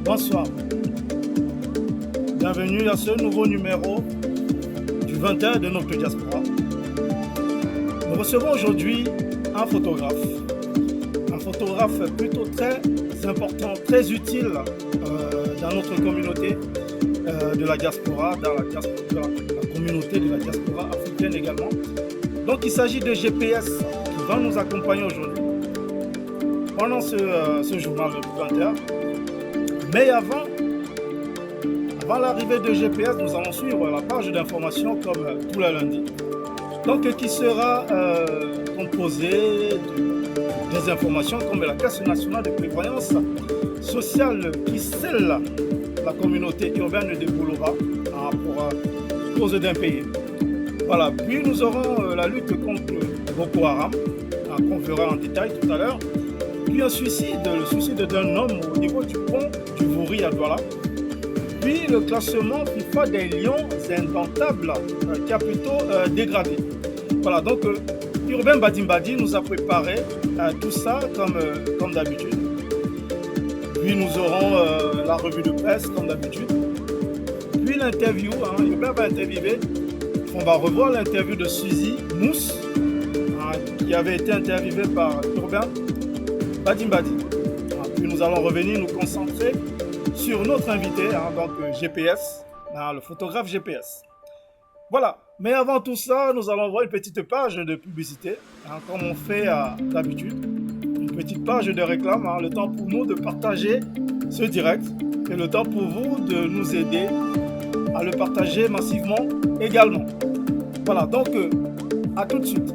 bonsoir. Bienvenue à ce nouveau numéro du 21 de notre diaspora. Nous recevons aujourd'hui un photographe plutôt très important, très utile dans notre communauté de la diaspora, dans la communauté de la diaspora africaine également. Donc il s'agit de GPS qui va nous accompagner aujourd'hui pendant ce journal de 21. Mais avant l'arrivée de GPS, nous allons suivre la page d'information comme tous les lundis. Donc qui sera composée des informations comme la Caisse nationale de prévoyance sociale qui scelle la communauté urbaine de Bouloura pour cause d'un pays. Voilà. Puis nous aurons la lutte contre Boko Haram, qu'on verra en détail tout à l'heure. Puis le suicide d'un homme au niveau du pont du Vouri à Douala. Puis le classement FIFA des lions indomptables qui a plutôt dégradé. Voilà, donc Urbain Badimbadi nous a préparé tout ça comme d'habitude. Puis nous aurons la revue de presse comme d'habitude. Puis l'interview, Urbain va interviewer. On va revoir l'interview de Suzy Mousse, qui avait été interviewée par Urbain Badimbadi. Puis nous allons revenir nous concentrer sur notre invité, donc GPS, le photographe GPS. Voilà, mais avant tout ça, nous allons voir une petite page de publicité, comme on fait d'habitude. Une petite page de réclame, le temps pour nous de partager ce direct et le temps pour vous de nous aider à le partager massivement également. Voilà, donc à tout de suite.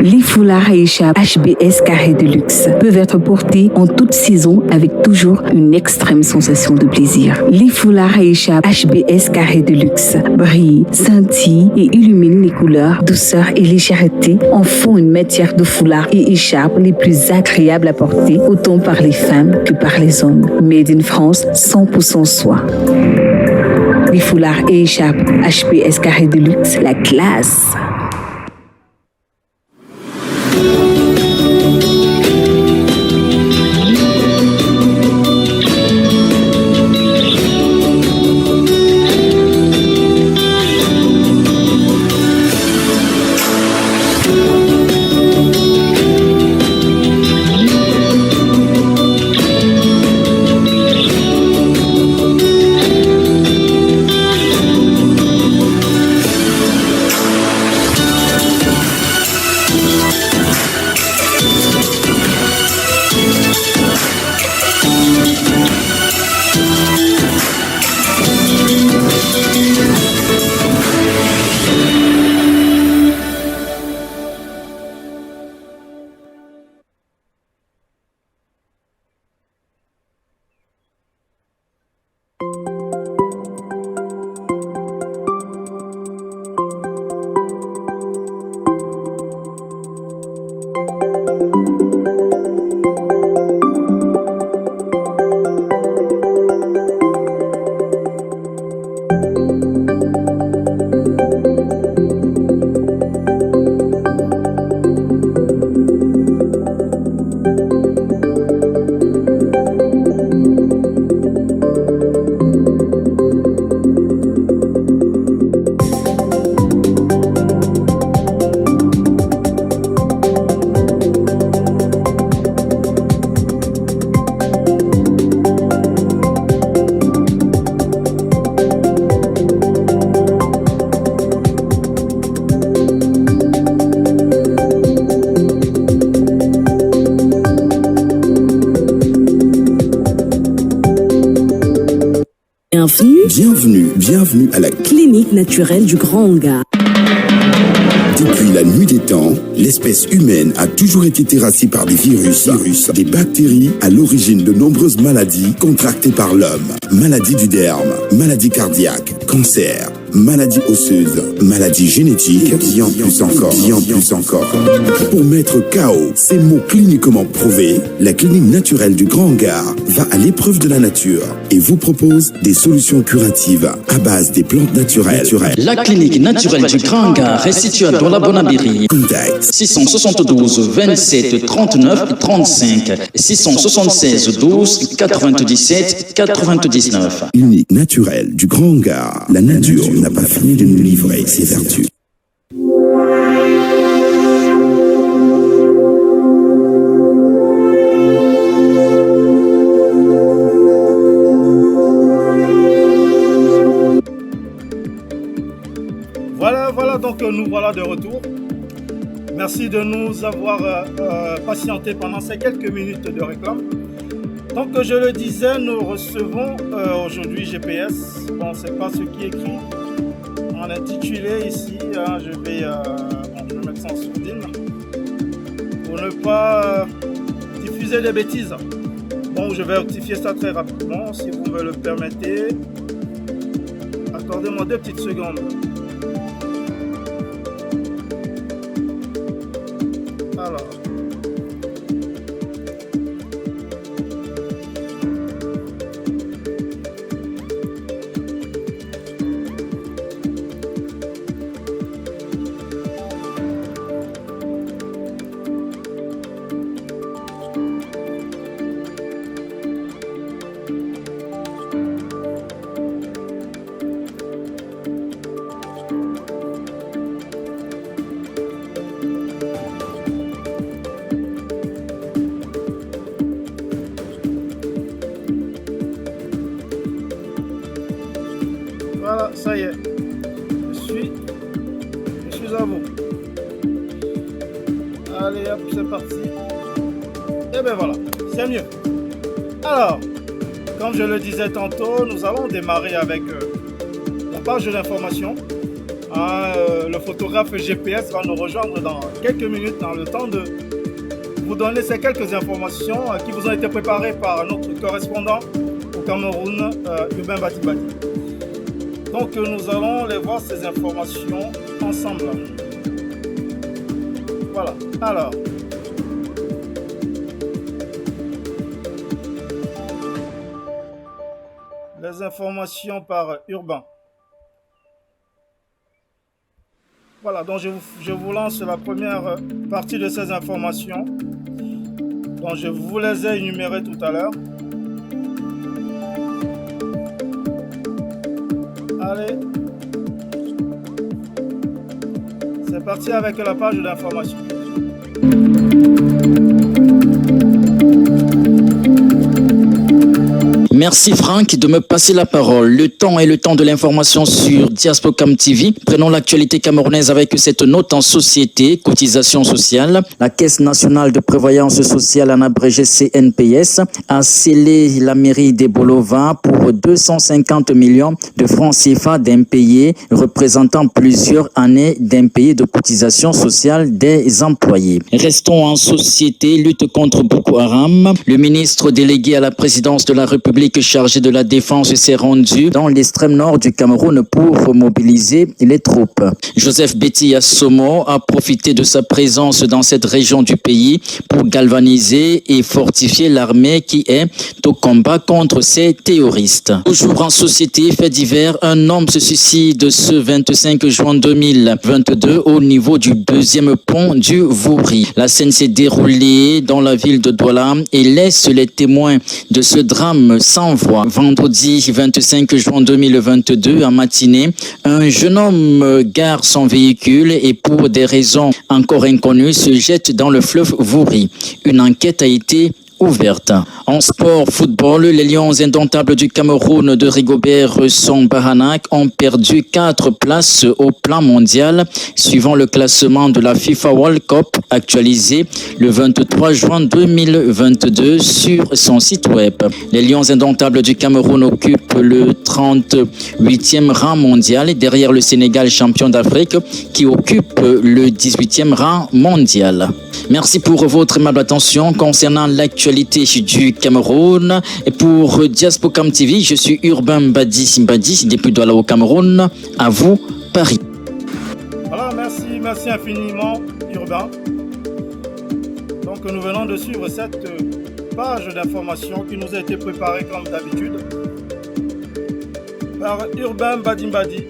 Les foulards Aïcha HBS Carré de luxe peuvent être portés en toute saison avec toujours une extrême sensation de plaisir. Les foulards Aïcha HBS Carré de luxe brillent, scintillent et illuminent les couleurs, douceur et légèreté en font une matière de foulard et écharpe les plus agréables à porter autant par les femmes que par les hommes. Made in France, 100% soie. Les foulards et écharpes HBS Carré de luxe, la classe. Bienvenue à la clinique naturelle du Grand Hangar. Depuis la nuit des temps, l'espèce humaine a toujours été terrassée par des virus, des bactéries à l'origine de nombreuses maladies contractées par l'homme. Maladies du derme, maladies cardiaques, cancer, maladies osseuses, maladies génétiques, bien plus encore. Pour mettre KO ces mots cliniquement prouvés, la clinique naturelle du Grand Hangar va à l'épreuve de la nature et vous propose des solutions curatives à base des plantes naturelles. La clinique naturelle du Grand Hangar est située à Douala Bonabiri. Contact 672 27 39 35 676 12 97 99. Clinique naturelle du Grand Hangar. La nature n'a pas fini de nous livrer ses vertus. Voilà, donc nous voilà de retour. Merci de nous avoir patienté pendant ces quelques minutes de réclame. Donc je le disais, nous recevons aujourd'hui GPS. Bon, c'est pas ce qui est écrit en intitulé ici. Je vais mettre ça en sourdine pour ne pas diffuser des bêtises. Bon, je vais rectifier ça très rapidement si vous me le permettez. Accordez-moi 2 petites secondes. Alors. Voilà, ça y est. Je suis à vous. Allez hop, c'est parti. Et ben voilà, c'est mieux. Alors, comme je le disais tantôt, nous allons démarrer avec la page de l'information. Le photographe GPS va nous rejoindre dans quelques minutes, dans le temps de vous donner ces quelques informations qui vous ont été préparées par notre correspondant au Cameroun, Urbain Batibati. Donc nous allons les voir ces informations ensemble. Voilà. Alors. Les informations par Urbain. Voilà, donc je vous lance la première partie de ces informations. Donc je vous les ai énumérées tout à l'heure. Allez, c'est parti avec la page d'information. Merci Franck de me passer la parole. Le temps est le temps de l'information sur Diaspocam TV. Prenons l'actualité camerounaise avec cette note en société, cotisation sociale. La Caisse nationale de prévoyance sociale, en abrégé CNPS, a scellé la mairie des Bolova pour 250 millions de francs CFA d'impayés, représentant plusieurs années d'impayés de cotisation sociale des employés. Restons en société, lutte contre Boko Haram. Le ministre délégué à la présidence de la République chargé de la défense s'est rendu dans l'extrême nord du Cameroun pour mobiliser les troupes. Joseph Betty Assomo a profité de sa présence dans cette région du pays pour galvaniser et fortifier l'armée qui est au combat contre ces terroristes. Toujours en société, fait divers, un homme se suicide ce 25 juin 2022 au niveau du deuxième pont du Vouri. La scène s'est déroulée dans la ville de Douala et laisse les témoins de ce drame sans voix. Vendredi 25 juin 2022, en matinée, un jeune homme gare son véhicule et pour des raisons encore inconnues se jette dans le fleuve Vouri. Une enquête a été ouverte. En sport football, les Lions indomptables du Cameroun de Rigobert Song-Baranak ont perdu 4 places au plan mondial suivant le classement de la FIFA World Cup actualisé le 23 juin 2022 sur son site web. Les Lions indomptables du Cameroun occupent le 38e rang mondial derrière le Sénégal champion d'Afrique qui occupe le 18e rang mondial. Merci pour votre aimable attention concernant l'actualité l'actualité du Cameroun. Et pour Diaspocam TV, je suis Urbain Badi Simbadi, depuis Douala au Cameroun. À vous, Paris. Voilà, merci infiniment, Urbain. Donc nous venons de suivre cette page d'information qui nous a été préparée comme d'habitude par Urbain Badimbadi.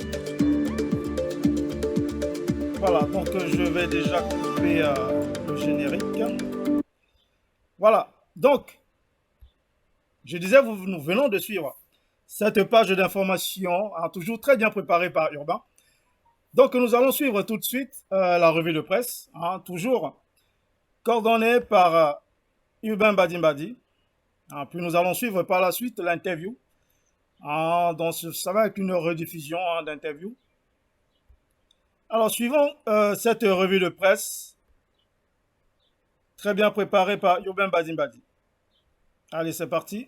Voilà, donc je vais déjà couper le générique. Voilà, donc je disais, nous venons de suivre cette page d'information, toujours très bien préparée par Urbain. Donc nous allons suivre tout de suite la revue de presse, toujours coordonnée par Urbain Badimbadi. Puis nous allons suivre par la suite l'interview. Donc ça va être une rediffusion d'interview. Alors suivons cette revue de presse très bien préparée par Urbain Badimbadi. Allez, c'est parti.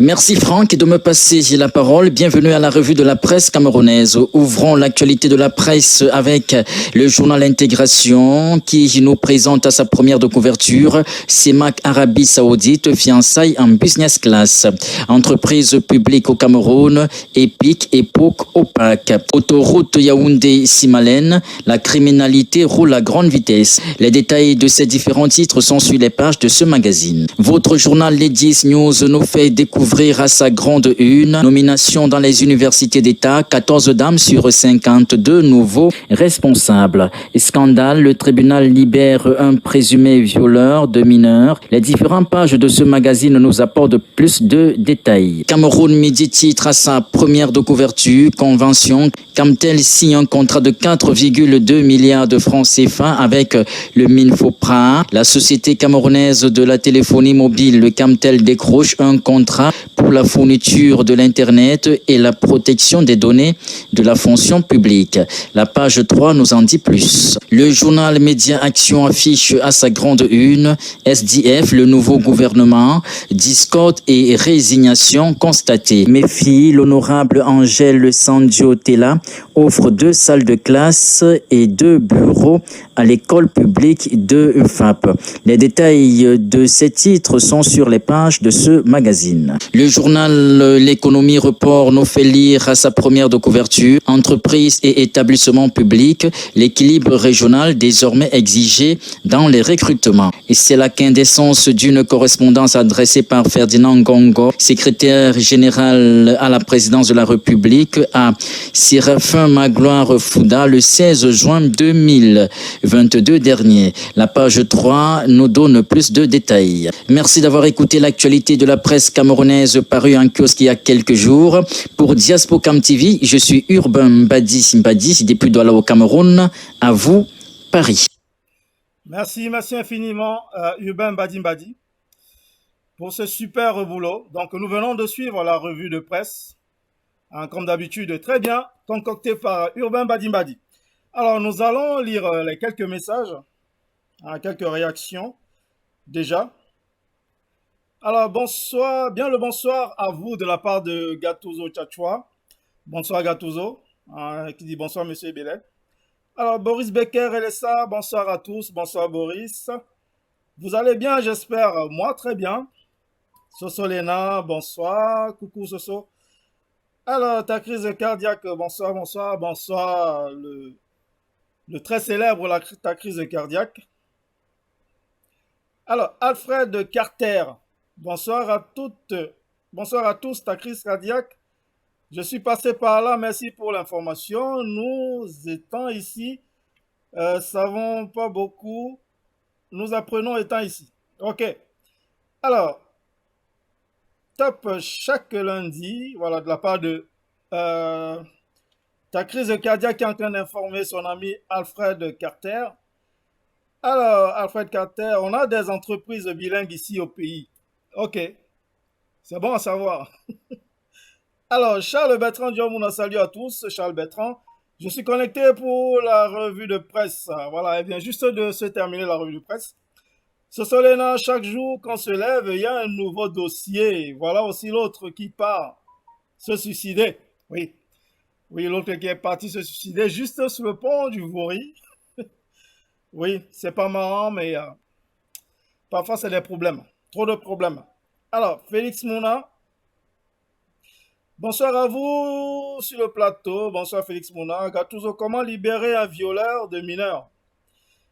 Merci Franck de me passer la parole. Bienvenue à la revue de la presse camerounaise. Ouvrons l'actualité de la presse avec le journal Intégration qui nous présente à sa première de couverture CEMAC Arabie Saoudite, fiançailles en business class. Entreprise publique au Cameroun, épique, époque opaque. Autoroute Yaoundé-Simalène, la criminalité roule à grande vitesse. Les détails de ces différents titres sont sur les pages de ce magazine. Votre journal Les 10 News nous fait découvrir à sa grande une, nomination dans les universités d'État, 14 dames sur 52 nouveaux responsables. Scandale, le tribunal libère un présumé violeur de mineurs. Les différentes pages de ce magazine nous apportent plus de détails. Cameroun Midi titre à sa première de couverture, convention. Camtel signe un contrat de 4,2 milliards de francs CFA avec le Minfopra. La société camerounaise de la téléphonie mobile, le Camtel, décroche un contrat pour la fourniture de l'Internet et la protection des données de la fonction publique. La page 3 nous en dit plus. Le journal Média Action affiche à sa grande une SDF, le nouveau gouvernement, discorde et résignation constatée. Méfie, l'honorable Angèle Sandiotella offre 2 salles de classe et 2 bureaux à l'école publique de UFAP. Les détails de ces titres sont sur les pages de ce magazine. Le journal L'économie report nous fait lire à sa première de couverture entreprises et établissements publics, l'équilibre régional désormais exigé dans les recrutements. Et c'est la quintessence d'une correspondance adressée par Ferdinand Ngongo, secrétaire général à la présidence de la République, à Séraphin Magloire Fouda le 16 juin 2022 dernier. La page 3 nous donne plus de détails. Merci d'avoir écouté l'actualité de la presse camerounaise parue en kiosque il y a quelques jours. Pour Diaspocam TV, je suis Urbain Badi Simbadi, depuis Douala au Cameroun. À vous, Paris. Merci infiniment Urbain Badimbadi pour ce super boulot. Donc nous venons de suivre la revue de presse, comme d'habitude très bien concoctée par Urbain Badimbadi. Alors nous allons lire les quelques messages, quelques réactions déjà. Alors bonsoir, bien le bonsoir à vous de la part de Gattuso Tchatchoua. Bonsoir Gattuso, qui dit bonsoir Monsieur Bellet. Alors Boris Becker et Lessa, bonsoir à tous, bonsoir Boris. Vous allez bien, j'espère. Moi très bien. Soso Lena, bonsoir. Coucou Soso. Alors ta crise cardiaque, bonsoir. Le très célèbre ta crise cardiaque. Alors Alfred Carter, bonsoir à toutes, bonsoir à tous, ta crise cardiaque. Je suis passé par là, merci pour l'information. Nous étant ici, savons pas beaucoup. Nous apprenons étant ici. Ok. Alors, top chaque lundi, voilà, de la part de ta crise cardiaque qui est en train d'informer son ami Alfred Carter. Alors, Alfred Carter, on a des entreprises bilingues ici au pays. Ok. C'est bon à savoir. Alors, Charles Bertrand Diomouna, salut à tous. Charles Bertrand, je suis connecté pour la revue de presse. Voilà, elle vient juste de se terminer la revue de presse. Ce soir, chaque jour qu'on se lève, il y a un nouveau dossier. Voilà aussi l'autre qui part se suicider. Oui, l'autre qui est parti se suicider juste sur le pont du Vaury. Oui, c'est pas marrant, mais parfois c'est des problèmes. Trop de problèmes. Alors, Félix Mouna, bonsoir à vous sur le plateau. Bonsoir Félix Mouna. Gattuso, comment libérer un violeur de mineurs?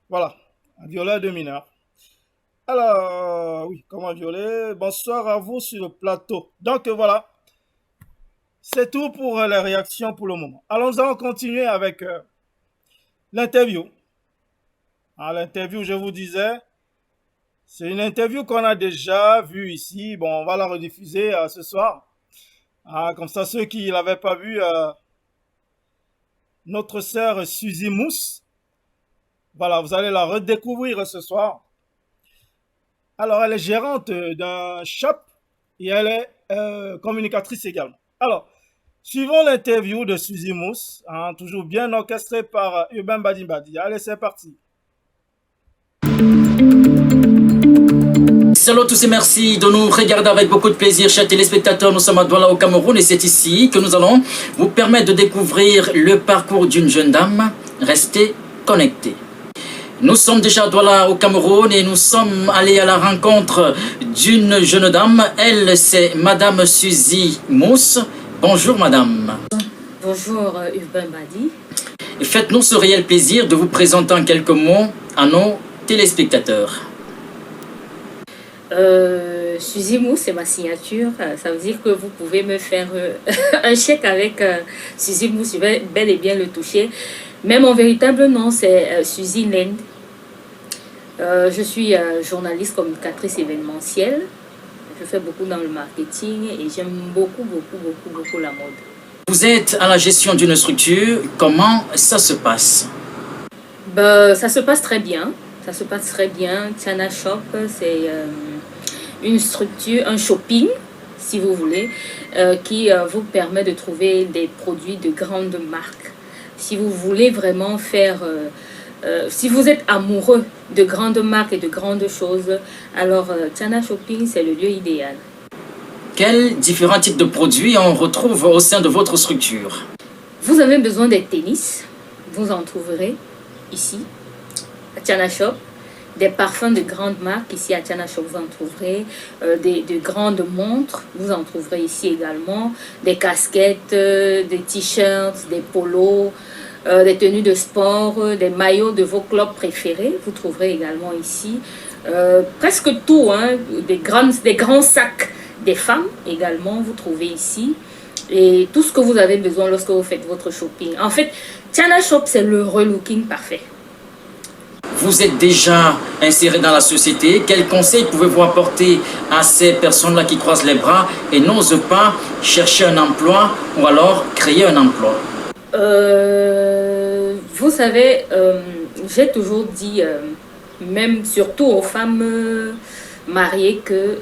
Voilà, un violeur de mineurs. Alors, oui, comment violer? Bonsoir à vous sur le plateau. Donc voilà, c'est tout pour les réactions pour le moment. Alors nous allons continuer avec l'interview. L'interview, je vous disais, c'est une interview qu'on a déjà vue ici. Bon, on va la rediffuser ce soir. Comme ça, ceux qui ne l'avaient pas vue, notre sœur Suzy Mousse, voilà, vous allez la redécouvrir ce soir. Alors, elle est gérante d'un shop et elle est communicatrice également. Alors, suivons l'interview de Suzy Mousse, toujours bien orchestrée par Urbain Badimbadi. Allez, c'est parti. Salut à tous et merci de nous regarder avec beaucoup de plaisir, chers téléspectateurs. Nous sommes à Douala au Cameroun et c'est ici que nous allons vous permettre de découvrir le parcours d'une jeune dame. Restez connectés. Nous sommes déjà à Douala au Cameroun et nous sommes allés à la rencontre d'une jeune dame. Elle, c'est Madame Suzy Mousse. Bonjour Madame. Bonjour Urbain Badi. Faites-nous ce réel plaisir de vous présenter en quelques mots à nos téléspectateurs. Suzy Mousse, c'est ma signature. Ça veut dire que vous pouvez me faire un chèque avec Suzy Mousse. Je vais bel et bien le toucher. Mais mon véritable nom, c'est Suzy Nend. Je suis journaliste communicatrice événementielle. Je fais beaucoup dans le marketing et j'aime beaucoup la mode. Vous êtes à la gestion d'une structure. Comment ça se passe? Ça se passe très bien. Ça se passe très bien. Tiana Shop, c'est une structure, un shopping, si vous voulez, qui vous permet de trouver des produits de grandes marques. Si vous voulez vraiment faire, si vous êtes amoureux de grandes marques et de grandes choses, alors Tiana Shopping, c'est le lieu idéal. Quels différents types de produits on retrouve au sein de votre structure? Vous avez besoin des tennis, vous en trouverez ici, à Tiana Shop. Des parfums de grandes marques, ici à Tiana Shop, vous en trouverez. De grandes montres, vous en trouverez ici également. Des casquettes, des t-shirts, des polos, des tenues de sport, des maillots de vos clubs préférés, vous trouverez également ici. Presque tout, hein, des grands sacs des femmes également, vous trouvez ici. Et tout ce que vous avez besoin lorsque vous faites votre shopping. En fait, Tiana Shop, c'est le relooking parfait. Vous êtes déjà inséré dans la société. Quels conseils pouvez-vous apporter à ces personnes-là qui croisent les bras et n'osent pas chercher un emploi ou alors créer un emploi? Vous savez, j'ai toujours dit, même surtout aux femmes mariées, que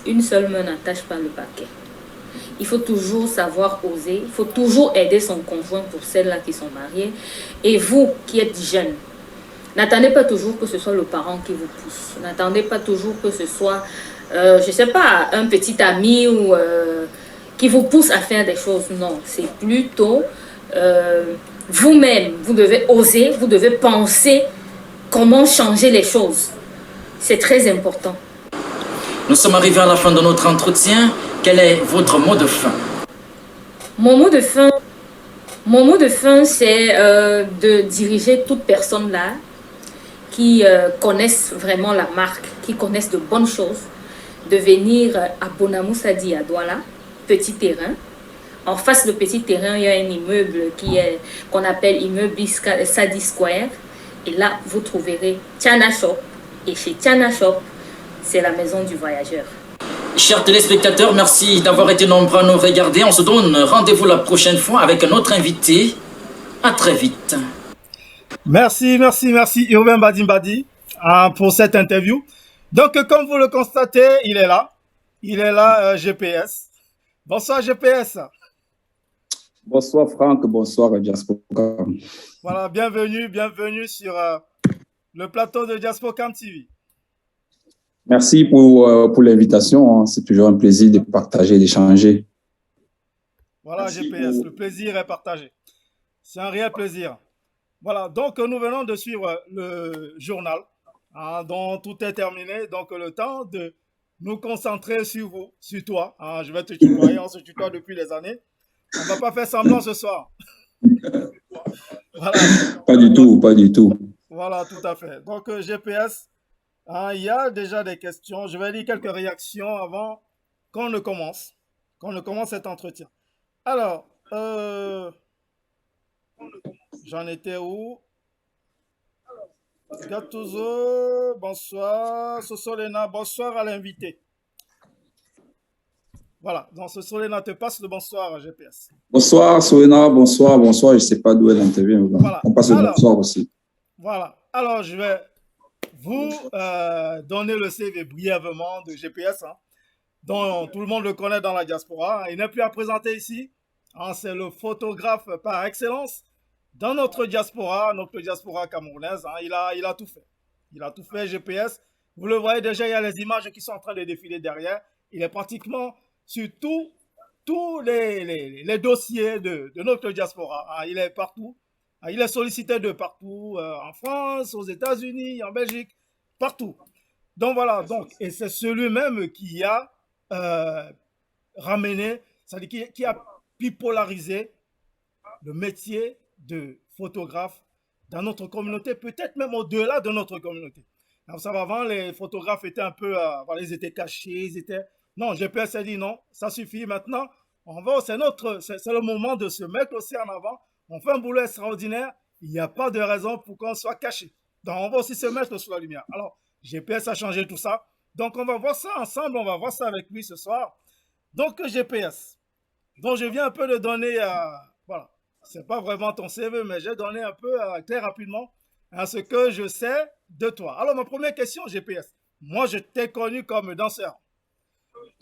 une seule main n'attache pas le paquet. Il faut toujours savoir oser, il faut toujours aider son conjoint pour celles-là qui sont mariées. Et vous qui êtes jeunes, n'attendez pas toujours que ce soit le parent qui vous pousse. N'attendez pas toujours que ce soit, je ne sais pas, un petit ami ou, qui vous pousse à faire des choses. Non, c'est plutôt vous-même. Vous devez oser, vous devez penser comment changer les choses. C'est très important. Nous sommes arrivés à la fin de notre entretien. Quel est votre mot de fin? Mon mot de fin, c'est de diriger toute personne là qui connaissent vraiment la marque, qui connaissent de bonnes choses, de venir à Bonamoussadi à Douala, petit terrain. En face de petit terrain, il y a un immeuble qu'on appelle immeuble Sadi Square. Et là, vous trouverez Tiana Shop. Et chez Tiana Shop, c'est la maison du voyageur. Chers téléspectateurs, merci d'avoir été nombreux à nous regarder. On se donne rendez-vous la prochaine fois avec un autre invité. À très vite. Merci Urbain Badimbadi pour cette interview. Donc, comme vous le constatez, il est là, GPS. Bonsoir GPS. Bonsoir Franck, bonsoir Diaspocam. Voilà, bienvenue sur le plateau de Diaspocam TV. Merci pour l'invitation, c'est toujours un plaisir de partager, d'échanger. Voilà. Merci GPS, le plaisir est partagé. C'est un réel plaisir. Voilà, donc nous venons de suivre le journal dont tout est terminé. Donc le temps de nous concentrer sur vous, sur toi. Je vais te tutoyer, on se tutoie depuis des années. On ne va pas faire semblant ce soir. Voilà. Pas du tout, pas du tout. Voilà, tout à fait. Donc GPS, il y a déjà des questions. Je vais lire quelques réactions avant qu'on ne commence cet entretien. Alors, j'en étais où? Gattuso, bonsoir. Sosolena, bonsoir à l'invité. Voilà, donc Sosolena te passe le bonsoir, GPS. Bonsoir Solena, bonsoir. Je ne sais pas d'où elle intervient. Voilà. On passe le bonsoir aussi. Voilà, alors je vais vous donner le CV brièvement de GPS, dont tout le monde le connaît dans la diaspora. Il n'est plus à présenter ici. C'est le photographe par excellence dans notre diaspora camerounaise. Il a tout fait. Il a tout fait, GPS. Vous le voyez déjà, il y a les images qui sont en train de défiler derrière. Il est pratiquement sur tous les dossiers de notre diaspora. Il est partout. Il est sollicité de partout, en France, aux États-Unis, en Belgique, partout. Donc voilà, et c'est celui-même qui a ramené, c'est-à-dire qui a bipolarisé le métier de photographe dans notre communauté, peut-être même au-delà de notre communauté. Alors, ça va, avant, les photographes étaient un peu, voilà, ils étaient cachés, Non, GPS a dit non, ça suffit maintenant, c'est le moment de se mettre aussi en avant. On fait un boulot extraordinaire, il n'y a pas de raison pour qu'on soit caché. Donc, on va aussi se mettre sous la lumière. Alors, GPS a changé tout ça. Donc, on va voir ça ensemble, on va voir ça avec lui ce soir. Donc, GPS, dont je viens un peu de donner, voilà, c'est pas vraiment ton CV, mais j'ai donné un peu, très rapidement, ce que je sais de toi. Alors, ma première question, GPS. Moi, je t'ai connu comme danseur.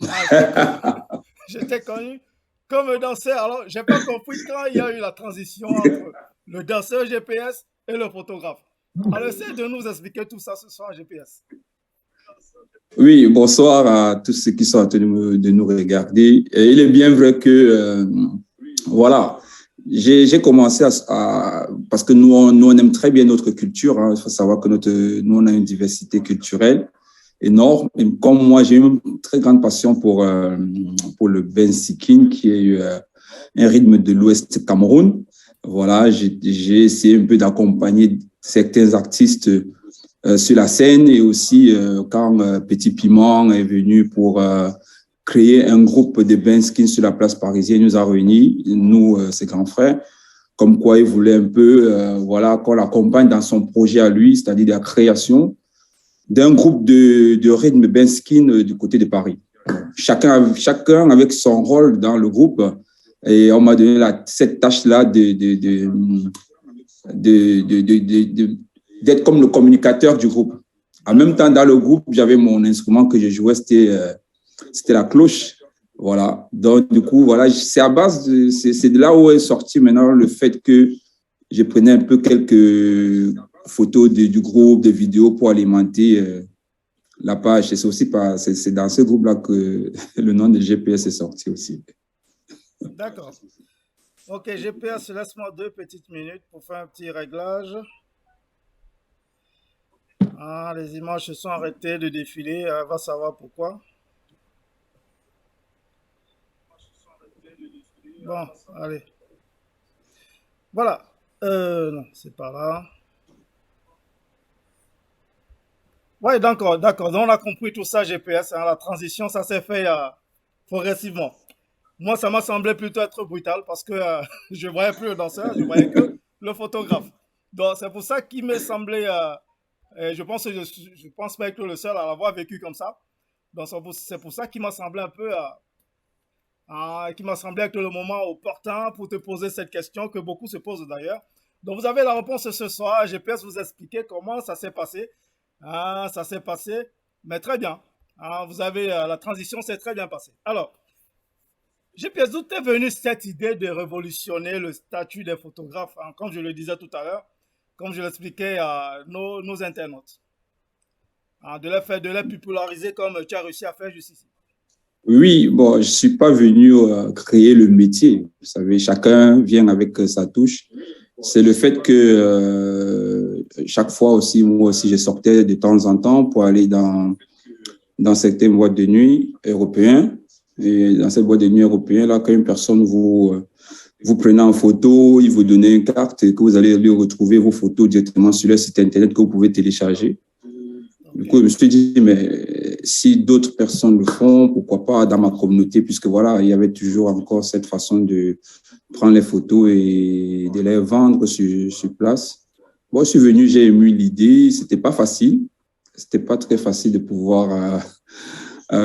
Je t'ai connu comme danseur. Alors, je n'ai pas compris quand il y a eu la transition entre le danseur GPS et le photographe. Alors, essaie de nous expliquer tout ça ce soir, GPS. Oui, bonsoir à tous ceux qui sont en train de nous regarder. Et il est bien vrai que, voilà, j'ai commencé parce que nous, on aime très bien notre culture. Il faut savoir que nous, on a une diversité culturelle énorme. Et comme moi, j'ai une très grande passion pour le bensikin, qui est un rythme de l'Ouest Cameroun. Voilà, j'ai essayé un peu d'accompagner certains artistes sur la scène, et aussi quand Petit Piment est venu pour créer un groupe de bensikin sur la place parisienne, il nous a réunis, nous, ses grands frères, comme quoi il voulait un peu voilà, qu'on l'accompagne dans son projet à lui, c'est-à-dire la création d'un groupe de rythme bensikin du côté de Paris. Chacun avec son rôle dans le groupe, et on m'a donné cette tâche-là d'être comme le communicateur du groupe. En même temps, dans le groupe, j'avais mon instrument que je jouais, c'était la cloche. Voilà. Donc, du coup, voilà, c'est à base c'est de là où est sorti maintenant le fait que je prenais un peu quelques photos du groupe, des vidéos pour alimenter la page. C'est dans ce groupe-là que le nom de GPS est sorti aussi. D'accord. Ok, GPS, laisse-moi 2 petites minutes pour faire un petit réglage. Les images se sont arrêtées de défiler, va savoir pourquoi. Bon, allez. Voilà. Non, c'est pas là. Ouais, d'accord. Donc, on a compris tout ça, GPS. La transition, ça s'est fait progressivement. Moi, ça m'a semblé plutôt être brutal parce que je voyais plus le danseur, je voyais que le photographe. Donc, c'est pour ça qu'il me semblait... je pense pas être le seul à l'avoir vécu comme ça. Donc, c'est pour ça qu'il m'a semblé un peu... qui m'a semblé être le moment opportun pour te poser cette question que beaucoup se posent d'ailleurs. Donc, vous avez la réponse ce soir. GPS vous expliquer comment ça s'est passé. Ça s'est passé, mais très bien. Vous avez la transition s'est très bien passée. Alors, GPS, d'où est venue cette idée de révolutionner le statut des photographes, comme je le disais tout à l'heure, comme je l'expliquais à nos internautes, de les populariser comme tu as réussi à faire jusqu'ici? Oui, bon, je ne suis pas venu créer le métier. Vous savez, chacun vient avec sa touche. c'est le fait que chaque fois aussi, moi aussi, je sortais de temps en temps pour aller dans certaines boîtes de nuit européennes. Et dans cette boîte de nuit européenne, là, quand une personne vous prenez en photo, il vous donne une carte et que vous allez lui retrouver vos photos directement sur le site internet que vous pouvez télécharger. Du coup, je me suis dit, mais si d'autres personnes le font, pourquoi pas dans ma communauté, puisque voilà, il y avait toujours encore cette façon de prendre les photos et de les vendre sur place. Bon, je suis venu, j'ai ému l'idée. C'était pas facile. C'était pas très facile de pouvoir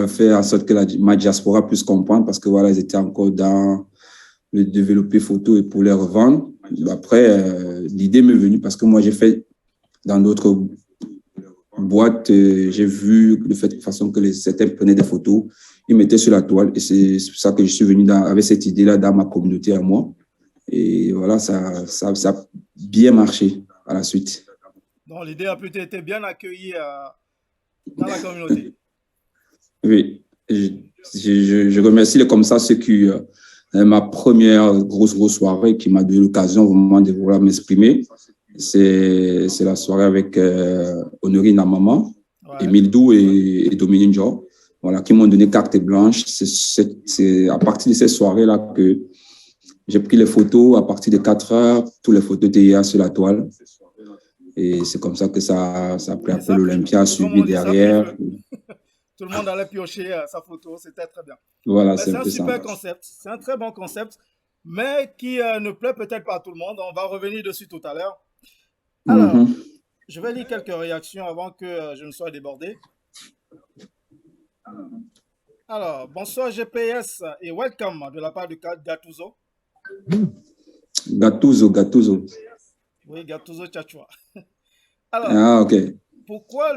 faire en sorte que ma diaspora puisse comprendre, parce que voilà, ils étaient encore dans le développer photo et pour les revendre. Après, l'idée m'est venue parce que moi, j'ai fait dans d'autres boîtes, j'ai vu de façon que certains prenaient des photos, ils mettaient sur la toile, et c'est pour ça que je suis venu avec cette idée-là dans ma communauté à moi. Et voilà, ça a bien marché à la suite. Donc, l'idée a plutôt été bien accueillie dans la communauté. Oui, je remercie comme ça ceux qui... ma première grosse soirée qui m'a donné l'occasion vraiment de vouloir m'exprimer. C'est la soirée avec Honorine Amama, Émile Dou et Dominique Dior, voilà, qui m'ont donné carte blanche. C'est à partir de ces soirées-là que j'ai pris les photos. À partir de 4 heures, toutes les photos étaient sur la toile. Et c'est comme ça que ça a pris un peu l'Olympia, a suivi derrière. Tout le monde allait piocher sa photo, c'était très bien. Voilà, c'est un super concept, c'est un très bon concept, mais qui ne plaît peut-être pas à tout le monde. On va revenir dessus tout à l'heure. Alors, je vais lire quelques réactions avant que je ne sois débordé. Alors, bonsoir GPS et welcome de la part de Gattuso. Gattuso. Oui, Gattuso Tchatchoua. Alors, ok. Pourquoi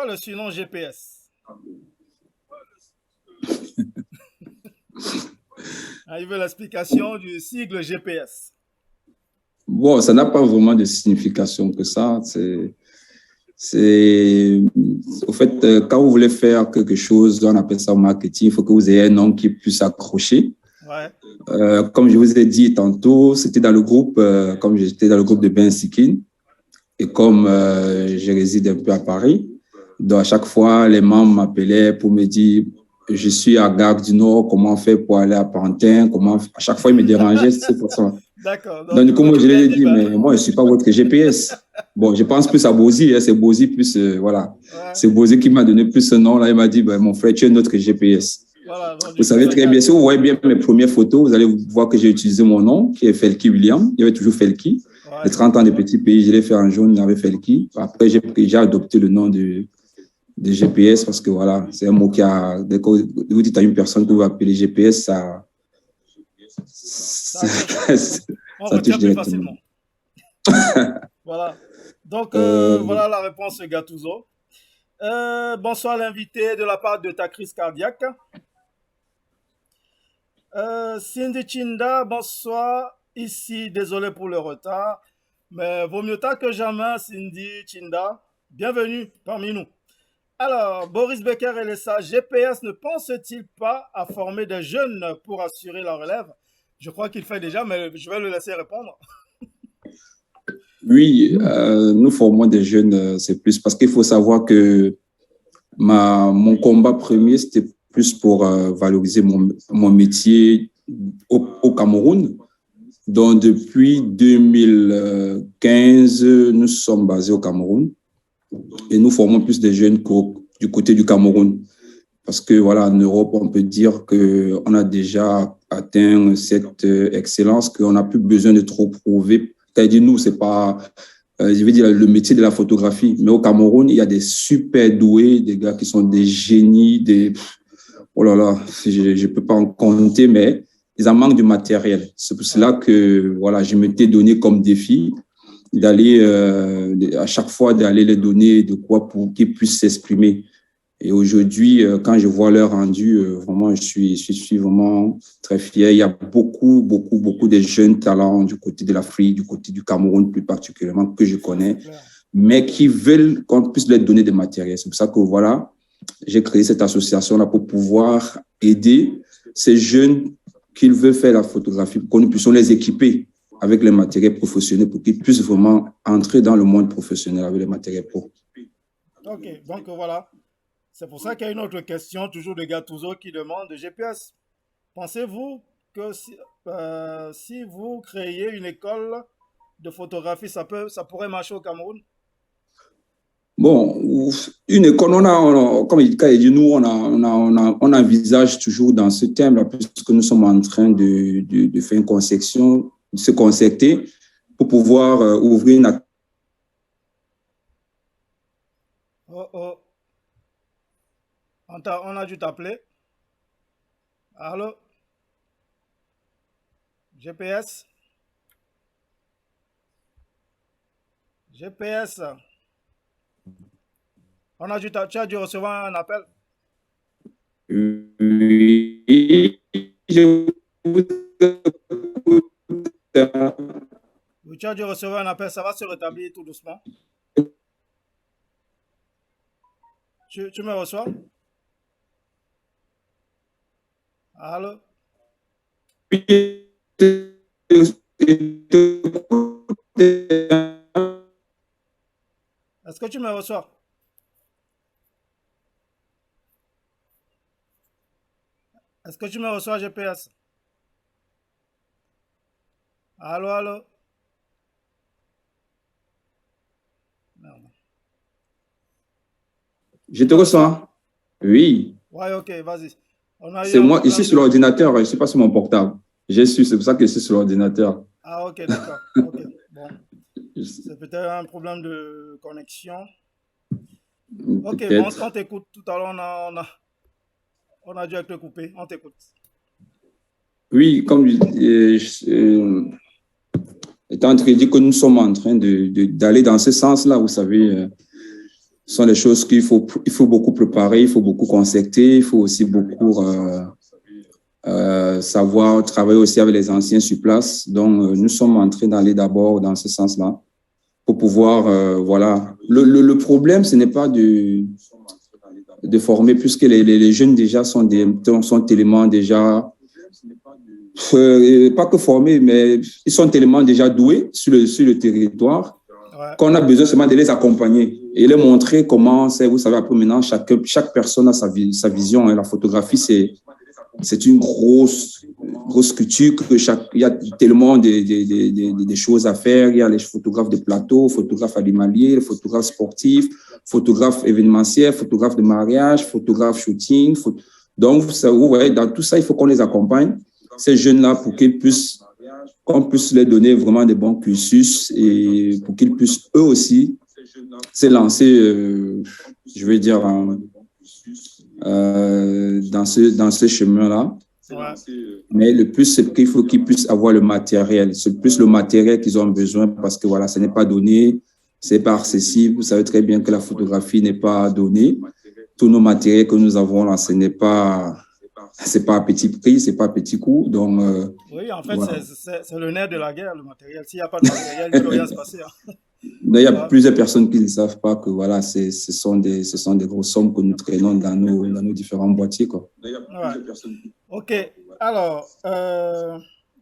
le surnom GPS? Il veut l'explication du sigle GPS. Bon, ça n'a pas vraiment de signification que ça. Au fait, quand vous voulez faire quelque chose, on appelle ça au marketing, il faut que vous ayez un nom qui puisse accrocher. Ouais. Comme je vous ai dit tantôt, c'était dans le groupe, comme j'étais dans le groupe de Ben Sikin, et comme je réside un peu à Paris, donc à chaque fois, les membres m'appelaient pour me dire, je suis à Gare du Nord, comment on fait pour aller à Pantin, à chaque fois, ils me dérangeaient, c'est pour ça. D'accord. Donc, du coup, moi, je lui ai dit, mais moi, je ne suis pas votre GPS. Bon, je pense plus à Bozy, c'est Bozy plus, voilà. Ouais. C'est Bozy qui m'a donné plus ce nom-là. Il m'a dit, mon frère, tu es notre GPS. Voilà, donc, vous savez très bien, si vous voyez bien mes premières photos, vous allez voir que j'ai utilisé mon nom, qui est Felky William. Il y avait toujours Felky. Ouais. Les 30 ans de petit pays, je l'ai fait en jaune, il y avait Felky. Après, j'ai adopté le nom de GPS parce que voilà, c'est un mot qui a. Dès que vous dites à une personne que vous appelez GPS, ça touche plus facilement. Voilà. Donc, voilà la réponse, Gattuso. Bonsoir l'invité de la part de ta crise cardiaque. Cindy Chinda, bonsoir. Ici, désolé pour le retard, mais vaut mieux tard que jamais, Cindy Chinda. Bienvenue parmi nous. Alors, Boris Becker et Lessa, GPS ne pense-t-il pas à former des jeunes pour assurer la relève? Je crois qu'il fait déjà, mais je vais le laisser répondre. Oui, nous formons des jeunes, c'est plus parce qu'il faut savoir que mon combat premier, c'était plus pour valoriser mon métier au Cameroun. Donc, depuis 2015, nous sommes basés au Cameroun. Et nous formons plus des jeunes du côté du Cameroun. Parce que, voilà, en Europe, on peut dire qu'on a déjà atteint cette excellence, qu'on n'a plus besoin de trop prouver. C'est-à-dire, nous, c'est pas, je veux dire, le métier de la photographie. Mais au Cameroun, il y a des super doués, des gars qui sont des génies, oh là là, je ne peux pas en compter, mais ils en manquent du matériel. C'est pour cela que, voilà, je m'étais donné comme défi d'aller à chaque fois d'aller les donner de quoi pour qu'ils puissent s'exprimer. Et aujourd'hui, quand je vois leur rendu, vraiment, je suis vraiment très fier. Il y a beaucoup de jeunes talents du côté de l'Afrique, du côté du Cameroun plus particulièrement, que je connais, mais qui veulent qu'on puisse leur donner des matériels. C'est pour ça que, voilà, j'ai créé cette association-là pour pouvoir aider ces jeunes qu'ils veulent faire la photographie, pour que nous puissions les équiper avec les matériels professionnels pour qu'ils puissent vraiment entrer dans le monde professionnel avec les matériels pro. Ok, donc voilà. C'est pour ça qu'il y a une autre question, toujours de Gattuso, qui demande GPS. Pensez-vous que si vous créez une école de photographie, ça pourrait marcher au Cameroun? Bon, une école, comme il dit, nous, on envisage toujours dans ce thème-là, puisque nous sommes en train de faire une conception, de se concerter pour pouvoir ouvrir une... On a dû t'appeler. Allô? GPS? GPS? Tu as dû recevoir un appel? Oui, Tu as dû recevoir un appel, ça va se rétablir tout doucement. Tu me reçois? Allô? Est-ce que tu me reçois? Est-ce que tu me reçois, GPS? Allô, allô? Merde. Je te reçois. Oui. Ouais, ok, vas-y. C'est moi ici sur l'ordinateur, je ne suis pas sur mon portable. J'ai su, c'est pour ça que je suis sur l'ordinateur. Ah, ok, d'accord. Okay. Bon. C'est peut-être un problème de connexion. Ok, bon, on t'écoute. Tout à l'heure, on a dû te couper. On t'écoute. Oui, comme étant en train de dire que nous sommes en train d'aller dans ce sens-là, vous savez, ce sont des choses qu'il faut beaucoup préparer, il faut beaucoup concerter, il faut aussi beaucoup savoir travailler aussi avec les anciens sur place. Donc, nous sommes en train d'aller d'abord dans ce sens-là pour pouvoir, voilà. Le problème, ce n'est pas de former, puisque les jeunes déjà sont tellement déjà, pas que formés, mais ils sont tellement déjà doués sur le territoire. Ouais. Qu'on a besoin seulement de les accompagner et les montrer comment c'est. Vous savez, après maintenant, chaque personne a sa vision. Hein. La photographie, c'est une grosse culture. Il y a tellement des choses à faire. Il y a les photographes de plateau, photographes animaliers, photographes sportifs, photographes événementiels, photographes de mariage, photographes shooting. Donc, vous voyez, dans tout ça, il faut qu'on les accompagne, ces jeunes-là, pour qu'on puisse les donner vraiment des bons cursus et pour qu'ils puissent eux aussi se lancer, je veux dire, dans ce chemin-là. Ouais. Mais le plus, c'est qu'il faut qu'ils puissent avoir le matériel. C'est plus le matériel qu'ils ont besoin parce que voilà, ce n'est pas donné, c'est pas accessible. Vous savez très bien que la photographie n'est pas donnée. Tous nos matériels que nous avons là, c'est pas à petit prix, c'est pas à petit coût. Donc, oui, en fait, voilà. C'est le nerf de la guerre, le matériel. S'il n'y a pas de matériel, il ne peut rien se passer. Hein. Il y a plusieurs personnes qui ne savent pas que voilà, ce sont des grosses sommes que nous traînons dans nos différents boîtiers. Quoi. Ouais. Ok, alors,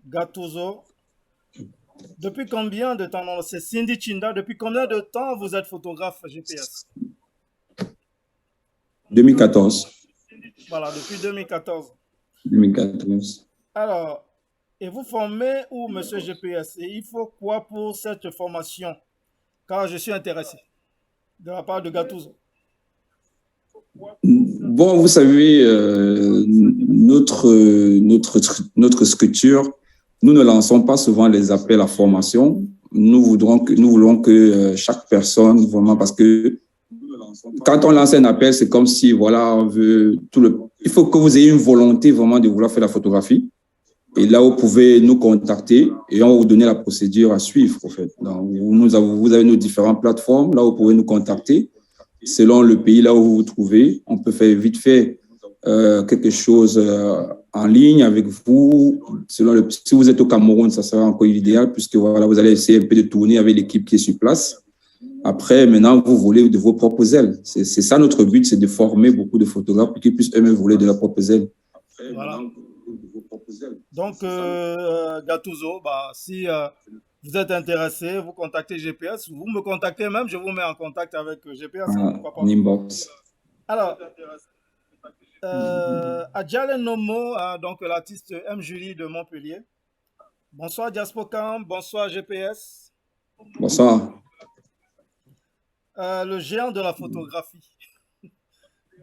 Gattuso, depuis combien de temps, non, c'est Cindy Chinda, depuis combien de temps vous êtes photographe GPS? 2014. Voilà, depuis 2014. 2014. Alors, et vous formez où, monsieur GPS? Et il faut quoi pour cette formation? Car je suis intéressé de la part de Gattuso. Bon, vous savez, notre structure, nous ne lançons pas souvent les appels à formation. Nous voulons que chaque personne, vraiment, parce que quand on lance un appel, c'est comme si, voilà, on veut il faut que vous ayez une volonté vraiment de vouloir faire la photographie. Et là, vous pouvez nous contacter et on va vous donner la procédure à suivre, en fait. Donc, vous avez nos différentes plateformes. Là, vous pouvez nous contacter selon le pays là où vous vous trouvez. On peut faire vite fait quelque chose en ligne avec vous. Si vous êtes au Cameroun, ça sera encore idéal puisque voilà, vous allez essayer un peu de tourner avec l'équipe qui est sur place. Après, maintenant, vous volez de vos propres ailes. C'est ça notre but, c'est de former beaucoup de photographes pour qu'ils puissent eux-mêmes voler de leurs propres ailes. Voilà. Donc, Gattuso, si vous êtes intéressé, vous contactez GPS, vous me contactez même, je vous mets en contact avec GPS. Inbox. Alors, Adjale Nomo, donc l'artiste M. Julie de Montpellier. Bonsoir Diaspocam, bonsoir GPS. Bonsoir. Le géant de la photographie,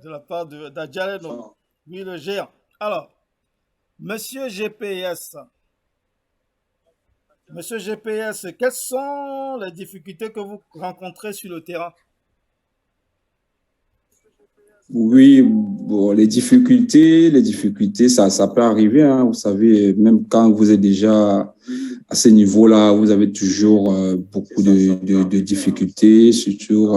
de la part d'Adjale Nomo. Oui, le géant. Alors, Monsieur GPS, quelles sont les difficultés que vous rencontrez sur le terrain? Oui, bon, les difficultés, ça peut arriver, hein. Vous savez, même quand vous êtes déjà à ce niveau-là, vous avez toujours beaucoup de difficultés, surtout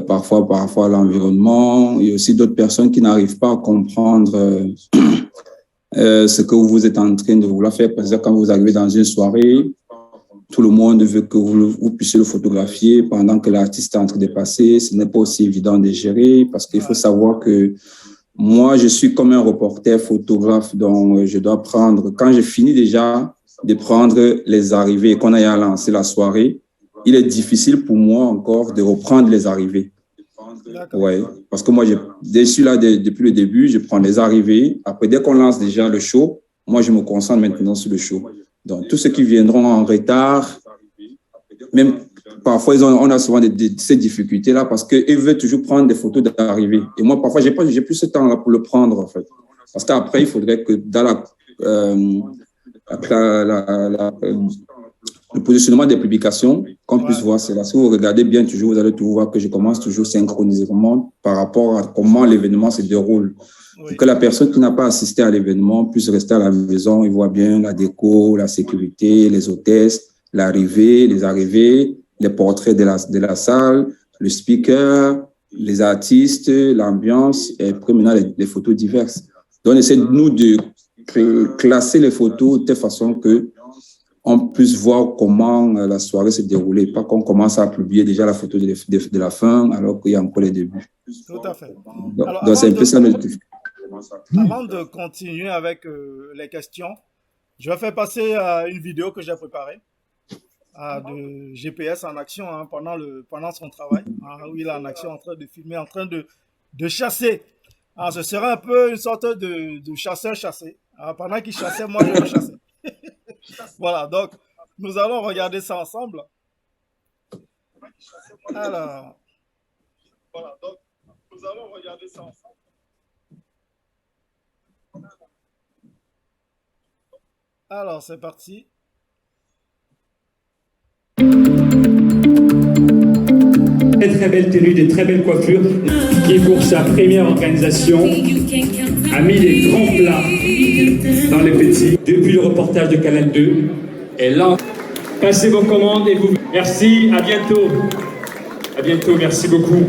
parfois l'environnement, et aussi d'autres personnes qui n'arrivent pas à comprendre ce que vous êtes en train de vouloir faire. Par exemple, quand vous arrivez dans une soirée, tout le monde veut que vous puissiez le photographier pendant que l'artiste est en train de passer. Ce n'est pas aussi évident de gérer parce qu'il faut savoir que moi, je suis comme un reporter photographe, donc je dois prendre, quand je finis déjà de prendre les arrivées et qu'on aille à lancer la soirée, il est difficile pour moi encore de reprendre les arrivées. Ouais, parce que moi, je suis là depuis le début, je prends les arrivées. Après, dès qu'on lance déjà le show, moi, je me concentre maintenant sur le show. Donc, tous ceux qui viendront en retard, même parfois, on a souvent ces difficultés-là parce qu'ils veulent toujours prendre des photos d'arrivée. Et moi, parfois, j'ai plus ce temps-là pour le prendre, en fait. Parce qu'après, il faudrait que dans le positionnement des publications, qu'on puisse voir cela. Si vous regardez bien toujours, vous allez toujours voir que je commence toujours synchronisément par rapport à comment l'événement se déroule. Pour que la personne qui n'a pas assisté à l'événement puisse rester à la maison, il voit bien la déco, la sécurité, les hôtesses, l'arrivée, les arrivées, les portraits de la salle, le speaker, les artistes, l'ambiance, et après maintenant les photos diverses. Donc, on essaie nous de classer les photos de telle façon que on puisse voir comment la soirée se déroulait, pas qu'on commence à publier déjà la photo de la fin alors qu'il y a encore les débuts. Tout à fait. Donc c'est un peu ça le truc. Avant de continuer avec les questions, je vais faire passer une vidéo que j'ai préparée de GPS en action pendant son travail, où il est en action en train de filmer, en train de chasser. Ce sera un peu une sorte de chasseur-chassé. Pendant qu'il chassait, moi je le chassais. Voilà, donc nous allons regarder ça ensemble. Alors, voilà, donc nous allons regarder ça ensemble. Alors, c'est parti. Très belle tenue, des très belles coiffures, qui pour sa première organisation a mis des grands plats dans les petits. Depuis le reportage de Canal 2, et là, passez vos commandes et vous. Merci, à bientôt. À bientôt, merci beaucoup.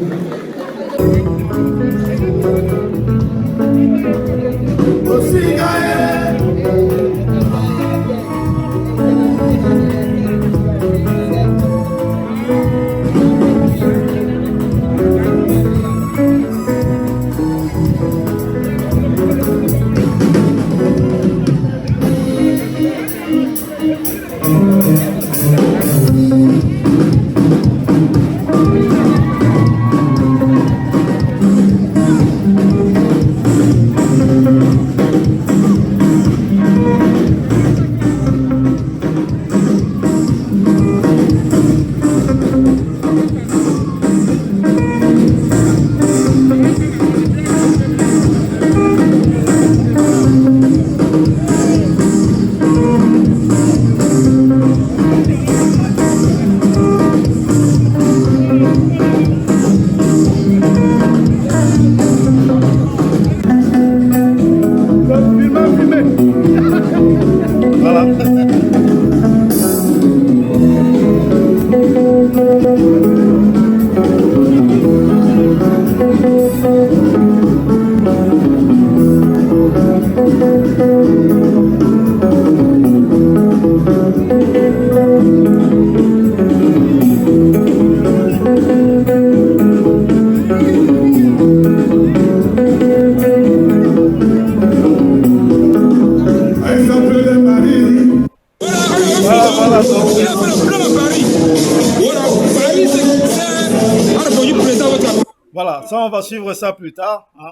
ça, on va suivre ça plus tard. Hein.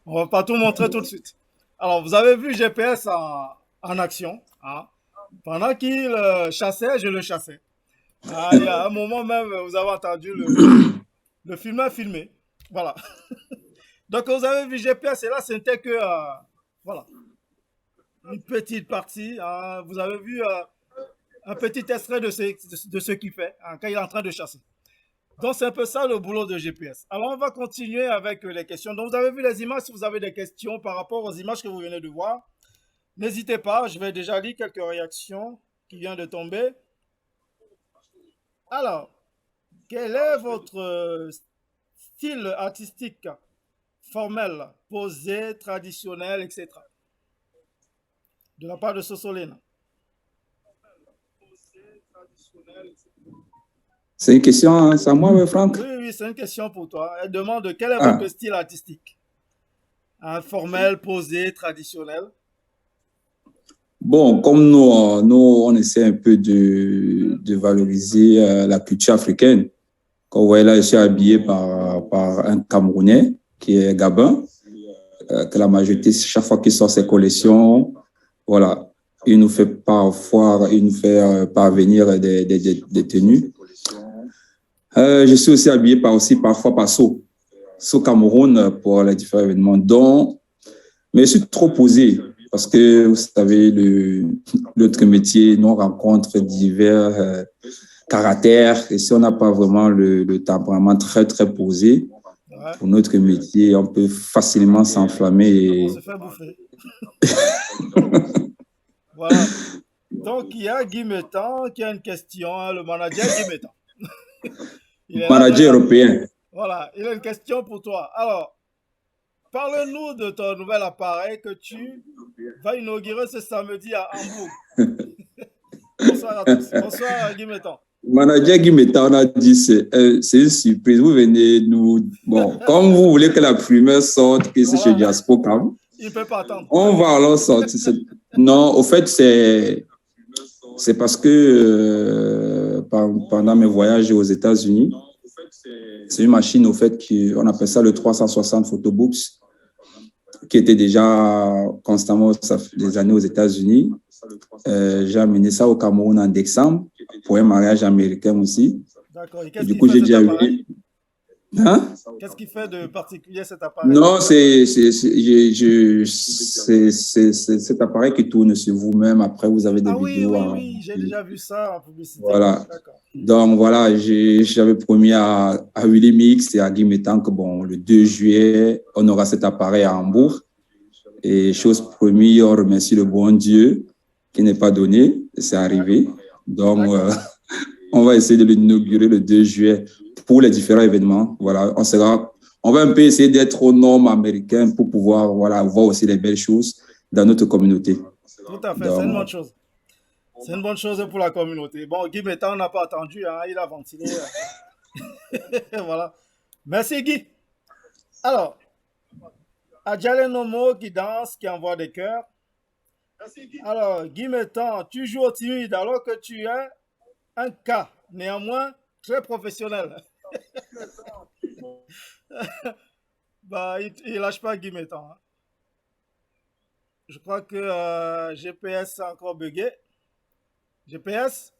On va pas tout montrer tout de suite. Alors, vous avez vu GPS en action. Hein. Pendant qu'il chassait, je le chassais. Ah, il y a un moment même, vous avez entendu le filmer. Voilà. Donc, vous avez vu GPS et là, c'était que, voilà, une petite partie. Hein. Vous avez vu un petit extrait de ce qu'il fait hein, quand il est en train de chasser. Donc, c'est un peu ça le boulot de GPS. Alors, on va continuer avec les questions. Donc, vous avez vu les images. Si vous avez des questions par rapport aux images que vous venez de voir, n'hésitez pas. Je vais déjà lire quelques réactions qui viennent de tomber. Alors, quel est votre style artistique formel, posé, traditionnel, etc. de la part de Sosolena? C'est une question, hein, c'est à moi, Franck? Oui, c'est une question pour toi. Elle demande quel est votre style artistique? Formel, posé, traditionnel? Bon, comme nous, on essaie un peu de valoriser la culture africaine. Quand vous voyez là, je suis habillé par un Camerounais qui est Gabin, que la majorité, chaque fois qu'il sort ses collections, voilà, il nous fait parvenir des tenues. Je suis aussi habillé parfois par So Cameroun pour les différents événements. Mais je suis trop posé parce que, vous savez, notre métier, nous rencontre divers caractères. Et si on n'a pas vraiment le tempérament très, très posé pour notre métier, on peut facilement s'enflammer. On se fait bouffer. Voilà. Donc, il y a Guy Mettan qui a une question, hein, le manager Guy Mettan. Manager européen. Voilà, il a une question pour toi. Alors, parle-nous de ton nouvel appareil que tu vas inaugurer ce samedi à Hambourg. Bonsoir à tous. Bonsoir Guy Mettan. Manager Guy Mettan, on a dit c'est une surprise. Vous venez nous... Bon, comme vous voulez que la primeur sorte, que c'est chez Diaspocam, il ne peut pas attendre. On va alors sortir. Non, au fait, c'est parce que pendant mes voyages aux États-Unis, c'est une machine, au fait, on appelle ça le 360 Photobooks, qui était déjà constamment des années aux États-Unis. J'ai amené ça au Cameroun en décembre pour un mariage américain aussi. D'accord. Et du coup, j'ai déjà vu. Hein? Qu'est-ce qui fait de particulier cet appareil? Non, c'est cet appareil qui tourne sur vous-même. Après, vous avez des vidéos. Oui, j'ai déjà vu ça en publicité. Voilà. Donc, voilà, j'avais promis à Willy Mix et à Guy Mettan que, bon, le 2 juillet, on aura cet appareil à Hambourg. Et chose promise, on remercie le bon Dieu qui n'est pas donné. C'est arrivé. Donc, on va essayer de l'inaugurer le 2 juillet. Pour les différents événements, voilà, on va un peu essayer d'être aux normes américaines pour pouvoir, voilà, voir aussi les belles choses dans notre communauté. Tout à fait, c'est une bonne chose. C'est une bonne chose pour la communauté. Bon, Guy Mettan, on n'a pas attendu, hein, il a ventilé. Voilà. Merci Guy. Alors, Adjale Nomo qui danse, qui envoie des cœurs. Alors, Guy Mettan, tu joues au timide alors que tu es un cas, néanmoins très professionnel. Bah, il lâche pas Guy Mettan. Hein. Je crois que GPS a encore bugué. GPS.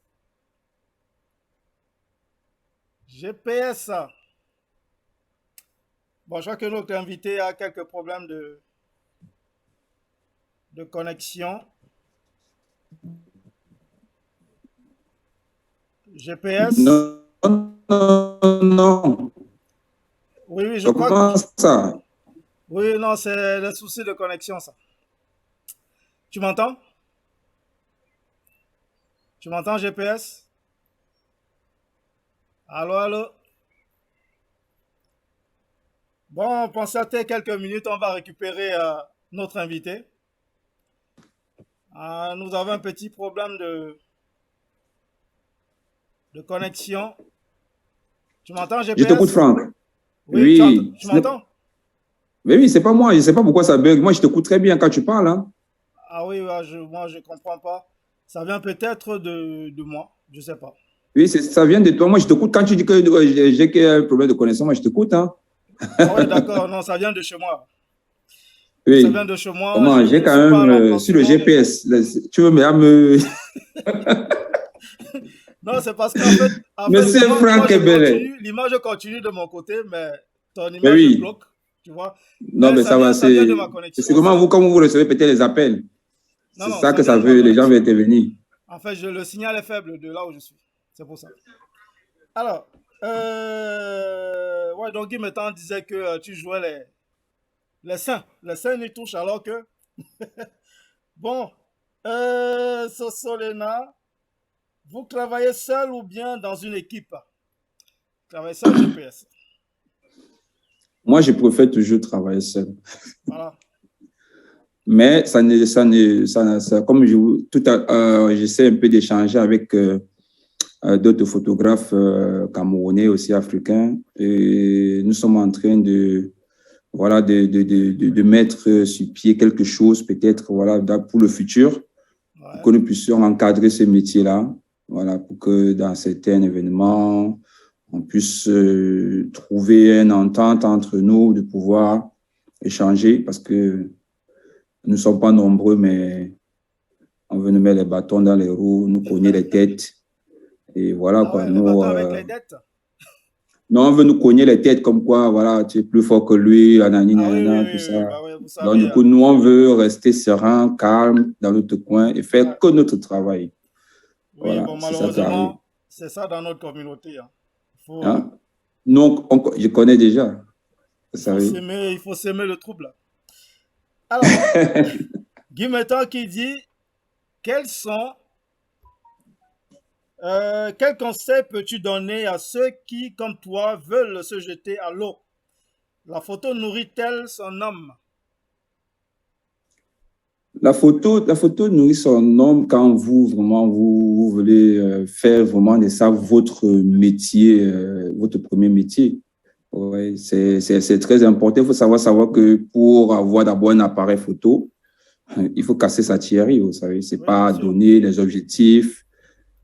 Bon, je crois que notre invité a quelques problèmes de connexion. GPS. Non. Oui, je crois que... ça. Oui, non, c'est le souci de connexion, ça. Tu m'entends? Tu m'entends, GPS? Allô? Bon, pensez à quelques minutes, on va récupérer notre invité. Nous avons un petit problème de connexion. Tu m'entends, GPS? Je t'écoute, Franck. Oui. Tu m'entends? Oui, c'est pas moi. Je ne sais pas pourquoi ça bug. Moi, je t'écoute très bien quand tu parles. Hein. Ah oui, moi, je ne comprends pas. Ça vient peut-être de moi. Je ne sais pas. Oui, ça vient de toi. Moi, je t'écoute. Quand tu dis que j'ai un problème de connexion, moi, je t'écoute. Hein. Ah ouais, d'accord, non, ça vient de chez moi. Ça vient Oui. de chez moi, je Comment? J'ai ne quand suis pas même un sur le emplacement. GPS. Tu veux me... Non, c'est parce en fait, Monsieur Franck Ebele. l'image continue de mon côté, mais ton Mais image oui. bloque, tu vois. Non, Mais mais ça va, ça vient de c'est ma c'est connexion, comment ça. vous, comme vous recevez peut-être les appels. Non, C'est non, ça ça que vient ça de ma veut, les gens veulent connexion. intervenir. En fait, le signal est faible de là où je suis. C'est pour ça. Alors, ouais, donc Guy Mettan disait que tu jouais les seins. Les seins n'y touchent alors que. Bon, Sosolena, vous travaillez seul ou bien dans une équipe? Vous travaillez seul GPS. Moi, je préfère toujours travailler seul. Voilà. Mais comme j'essaie un peu d'échanger avec d'autres photographes camerounais aussi africains, et nous sommes en train voilà, de mettre sur pied quelque chose peut-être voilà, pour le futur, pour que nous puissions encadrer ce métier-là, voilà, pour que dans certains événements, on puisse trouver une entente entre nous, de pouvoir échanger, parce que nous ne sommes pas nombreux, mais on veut nous mettre les bâtons dans les roues, nous cogner les têtes. Et voilà, Ah quoi. ouais, les bâtons avec les dettes. Non, on veut nous cogner les têtes comme quoi, voilà, tu es plus fort que lui, anani, Ah oui, oui, nanana, tout oui, oui, ça. bah oui, vous Donc, savez. du coup, nous, on veut rester serein, calme, dans notre coin et faire que notre travail. Oui, Voilà, bon, c'est ça qui arrive. malheureusement, c'est ça dans notre communauté. Hein. Hein? Donc, je connais déjà, vous savez. Il faut s'aimer le trouble. Alors, Guy Mettan qui dit, quels conseils peux-tu donner à ceux qui, comme toi, veulent se jeter à l'eau? La photo nourrit-elle son homme? La photo nourrit son homme quand vous, vraiment, vous voulez faire vraiment de ça votre métier, votre premier métier. Ouais, c'est très important. Il faut savoir que pour avoir d'abord un appareil photo, il faut casser sa thierry, vous savez. C'est Oui, bien pas sûr. donner les objectifs,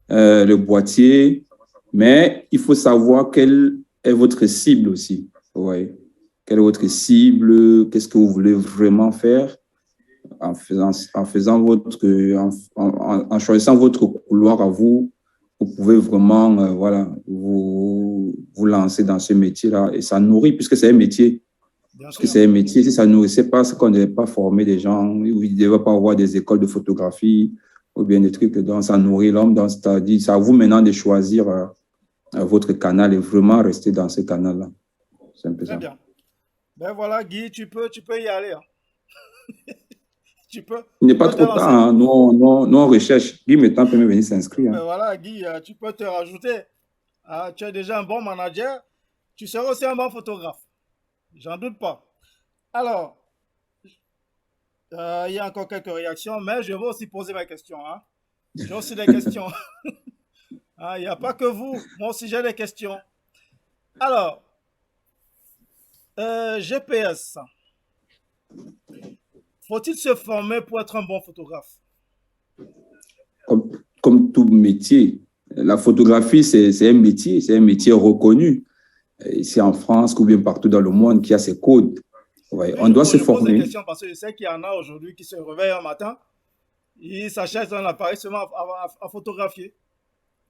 le boîtier, mais il faut savoir quelle est votre cible aussi. Ouais. Quelle est votre cible? Qu'est-ce que vous voulez vraiment faire? En choisissant votre couloir à vous, vous pouvez vraiment voilà, vous lancer dans ce métier-là. Et ça nourrit, puisque c'est un métier. Bien Parce que sûr. c'est un métier. Si ça ne nourrissait pas, c'est qu'on ne devait pas former des gens, ou il ne devait pas avoir des écoles de photographie, ou bien des trucs. Donc, ça nourrit l'homme. Donc, c'est-à-dire, c'est à vous maintenant de choisir votre canal et vraiment rester dans ce canal-là. C'est un peu Très ça. bien. Ben voilà, Guy, tu peux y aller. Hein. Il n'est Tu pas peux te trop tard. lancer. Hein. Nous, on recherche. Guy Mettan peut même venir s'inscrire. Ben Hein. voilà, Guy, tu peux te rajouter. Ah, tu es déjà un bon manager. Tu seras aussi un bon photographe. J'en doute pas. Alors, il y a encore quelques réactions, mais je vais aussi poser ma question. Hein. J'ai aussi des questions. Il n'y a pas que vous. Moi aussi, j'ai des questions. Alors, GPS. Faut-il se former pour être un bon photographe? Comme tout métier, la photographie, c'est un métier reconnu. Ici en France, ou bien partout dans le monde, qui a ses codes. Ouais, Oui, on doit se je pose des former. questions parce que je sais qu'il y en a aujourd'hui qui se réveillent un matin, il s'achète un appareil seulement à photographier.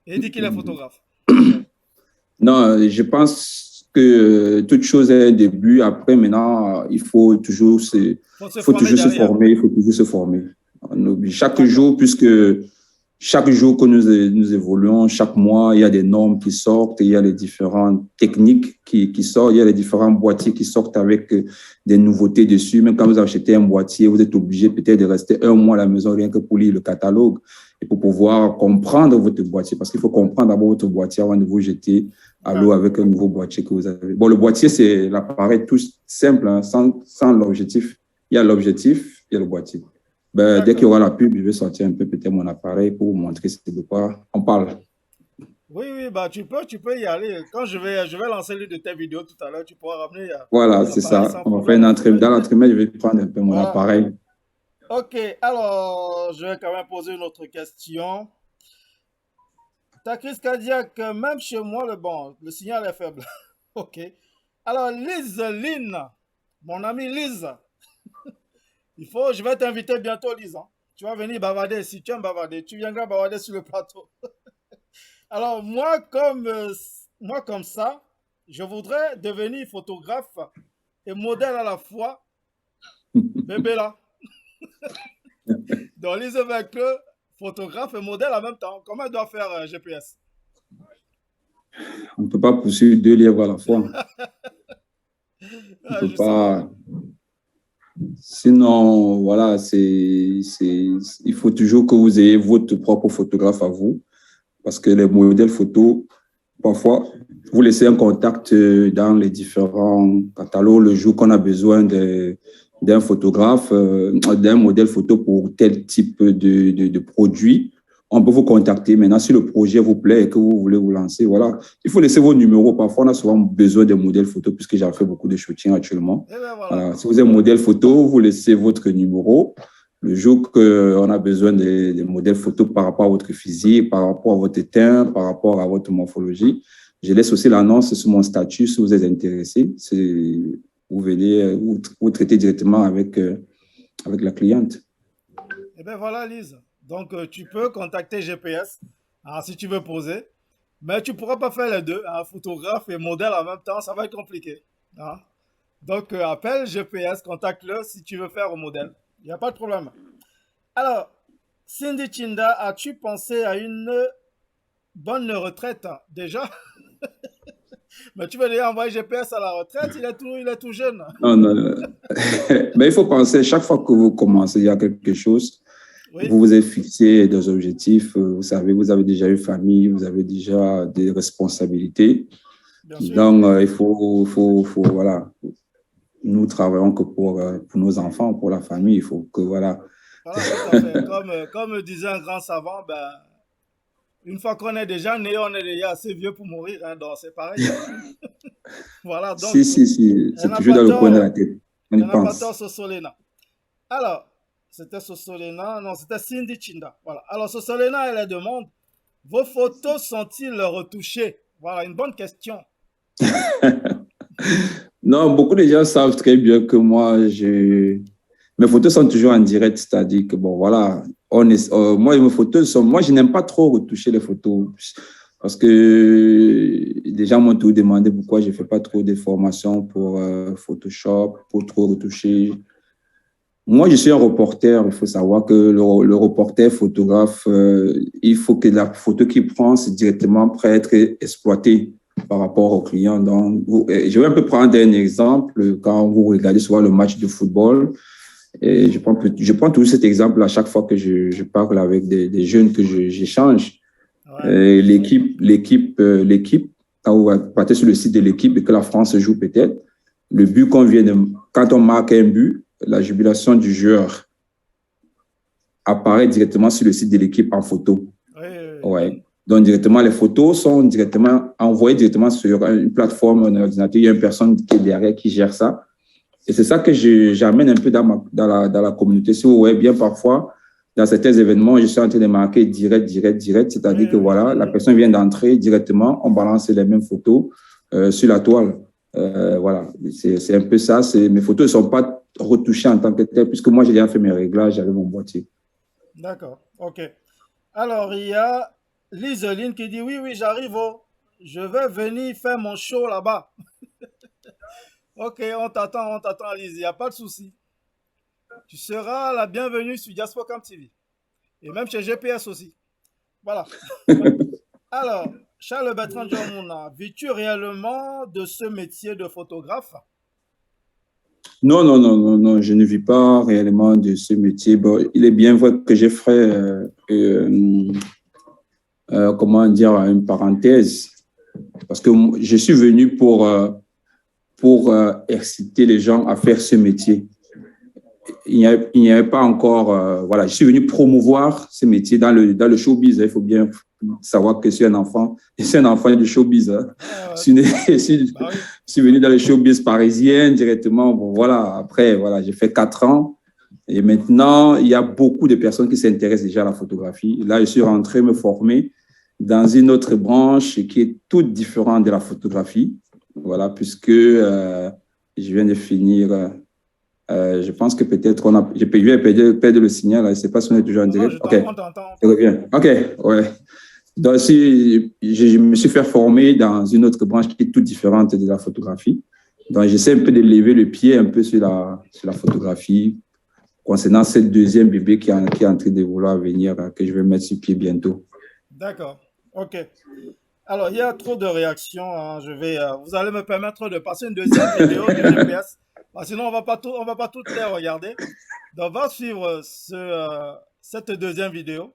Et il dit qu'il est photographe. Non, je pense que toute chose est un début. Après, maintenant, il faut toujours se former. Il faut toujours se former. Chaque jour, puisque chaque jour que nous évoluons, chaque mois, il y a des normes qui sortent, il y a les différentes techniques qui sortent, il y a les différents boîtiers qui sortent avec des nouveautés dessus. Même quand vous achetez un boîtier, vous êtes obligé peut-être de rester un mois à la maison rien que pour lire le catalogue et pour pouvoir comprendre votre boîtier. Parce qu'il faut comprendre d'abord votre boîtier avant de vous jeter à l'eau avec un nouveau boîtier que vous avez. Bon, le boîtier, c'est l'appareil tout simple, hein, sans l'objectif. Il y a l'objectif, il y a le boîtier. Ben, dès qu'il y aura la pub, je vais sortir un peu peut-être mon appareil pour vous montrer de quoi on parle. Oui, bah tu peux y aller. Quand je vais lancer l'une de tes vidéos tout à l'heure, tu pourras ramener. Voilà, c'est ça. On va faire une entraînement. Dans l'entraînement, je vais prendre un peu mon appareil. Ok, alors je vais quand même poser une autre question. Ta crise cardiaque, même chez moi, le signal est faible. Ok. Alors, Lise Lynn, mon amie Lise, je vais t'inviter bientôt, Lise, hein. Tu vas venir bavarder, si tu aimes bavarder, tu viendras bavarder sur le plateau. Alors, moi, comme ça, je voudrais devenir photographe et modèle à la fois. Bébé là. Donc, Lise veut que photographe et modèle en même temps. Comment elle doit faire GPS? On ne peut pas poursuivre 2 lièvres à la fois. On peut Je pas. Sinon, voilà, il faut toujours que vous ayez votre propre photographe à vous, parce que les modèles photos, parfois, vous laissez un contact dans les différents catalogues le jour qu'on a besoin d'un photographe, d'un modèle photo pour tel type de produit. On peut vous contacter. Maintenant, si le projet vous plaît et que vous voulez vous lancer, voilà, il faut laisser vos numéros. Parfois, on a souvent besoin de modèles photo puisque j'en fais beaucoup de shooting actuellement. Et ben voilà. Si vous êtes modèle photo, vous laissez votre numéro. Le jour qu'on a besoin de modèles photo par rapport à votre physique, par rapport à votre teint, par rapport à votre morphologie, je laisse aussi l'annonce sur mon statut si vous êtes intéressé. Vous venez, vous traitez directement avec la cliente. Et bien voilà, Lise. Donc, tu peux contacter GPS si tu veux poser. Mais tu ne pourras pas faire les deux, hein, photographe et modèle en même temps, ça va être compliqué. Hein. Donc, appelle GPS, contacte-le si tu veux faire au modèle. Il n'y a pas de problème. Alors, Cindy Chinda, as-tu pensé à une bonne retraite déjà? Mais tu veux déjà envoyer GPS à la retraite, il est tout jeune. Non, non. Mais il faut penser, chaque fois que vous commencez, il y a quelque chose. Oui. Vous vous êtes fixé des objectifs, vous savez, vous avez déjà une famille, vous avez déjà des responsabilités. Donc, il faut, voilà, nous travaillons que pour nos enfants, pour la famille, il faut que, voilà. Voilà, tout à fait. Comme disait un grand savant, ben, une fois qu'on est déjà né, on est déjà assez vieux pour mourir, hein, donc c'est pareil. Voilà, donc. Si, c'est toujours dans le coin de la tête. On n'a pas tort, Sosolena. Alors, c'était Sosolena, non, c'était Cindy Chinda. Voilà. Alors, Sosolena, elle demande, vos photos sont-ils retouchées? Voilà, une bonne question. Non, beaucoup de gens savent très bien que moi, mes photos sont toujours en direct, c'est-à-dire que, bon, voilà, moi, mes photos moi, je n'aime pas trop retoucher les photos parce que les gens m'ont tout demandé pourquoi je ne fais pas trop de formations pour Photoshop, pour trop retoucher. Moi, je suis un reporter. Il faut savoir que le reporter photographe, il faut que la photo qu'il prend, c'est directement prêt à être exploitée par rapport aux clients. Donc, je vais un peu prendre un exemple. Quand vous regardez souvent le match de football, et je prends toujours cet exemple à chaque fois que je parle avec des jeunes que j'échange. Ouais. L'équipe, quand vous partez sur le site de l'équipe et que la France joue peut-être, le but quand on marque un but, la jubilation du joueur apparaît directement sur le site de l'équipe en photo. Ouais. Donc, directement, les photos sont directement envoyées directement sur une plateforme, un ordinateur. Il y a une personne qui est derrière, qui gère ça. Et c'est ça que j'amène un peu dans la communauté. Si vous voyez bien, parfois, dans certains événements, je suis en train de marquer direct. C'est-à-dire que voilà, la personne vient d'entrer directement, on balance les mêmes photos sur la toile. Voilà, c'est un peu ça. Mes photos ne sont pas retouchées en tant que telles, puisque moi, j'ai déjà fait mes réglages avec mon boîtier. D'accord, ok. Alors, il y a Liseline qui dit, oui, j'arrive, je vais venir faire mon show là-bas. Ok, on t'attend, Lise, il n'y a pas de souci. Tu seras la bienvenue sur Diaspocam TV. Et même chez GPS aussi. Voilà. Alors, Charles Bertrand Djomouna, vis-tu réellement de ce métier de photographe? Non, je ne vis pas réellement de ce métier. Bon, il est bien vrai que j'ai fait, comment dire, une parenthèse, parce que je suis venu pour exciter les gens à faire ce métier. Il n'y avait pas encore, voilà, je suis venu promouvoir ce métier dans le showbiz. Il faut bien savoir que je suis un enfant du showbiz. Hein. Je suis venu dans le showbiz parisien directement. Bon, voilà, après, voilà, j'ai fait 4 ans. Et maintenant, il y a beaucoup de personnes qui s'intéressent déjà à la photographie. Là, je suis rentré me former dans une autre branche qui est toute différente de la photographie. Voilà, puisque je viens de finir. Je pense que peut-être j'ai perdu le signal. Je ne sais pas si on est toujours en direct. Ok, je reviens. Ok, ouais. Donc, si je me suis fait former dans une autre branche qui est toute différente de la photographie. Donc, j'essaie un peu de lever le pied un peu sur la photographie concernant ce deuxième bébé qui est en train de vouloir venir, que je vais mettre sur pied bientôt. D'accord, ok. Alors, il y a trop de réactions. Hein. Vous allez me permettre de passer une deuxième vidéo du GPS. Sinon, on va pas toutes les regarder. Donc, on va suivre cette deuxième vidéo.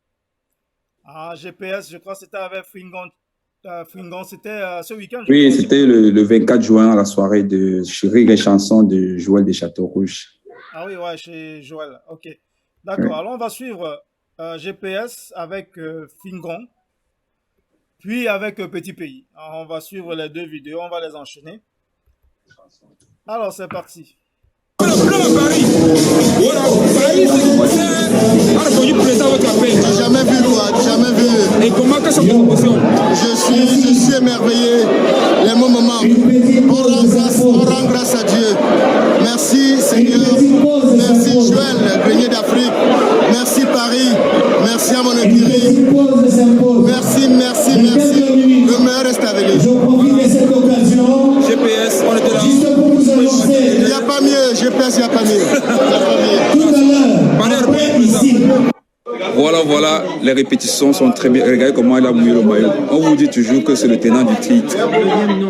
GPS, je crois que c'était avec Fringon, c'était ce week-end. Oui, c'était le 24 juin à la soirée de Rire et Chanson de Joël des Châteaux-Rouges. Ah oui, ouais, chez Joël. Ok. D'accord. Oui. Alors, on va suivre GPS avec Fringon, puis avec Petit Pays. Alors, on va suivre les deux vidéos, on va les enchaîner. Alors, c'est parti. Le plan à Paris. Voilà, Paris, c'est jamais vu quoi, jamais vu. Et comment que c'est promotion? Je suis émerveillé. Les moments. On rend grâce à Dieu. Merci Seigneur. Merci Joël, grenier d'Afrique. Merci Paris. Merci à mon écurie. Merci. Le meilleur reste avec lui. Je profite de cette occasion. GPS, on était là. Il n'y a pas mieux. GPS, il n'y a pas mieux. Voilà, les répétitions sont très bien. Regardez comment il a mouillé le maillot. On vous dit toujours que c'est le tenant du titre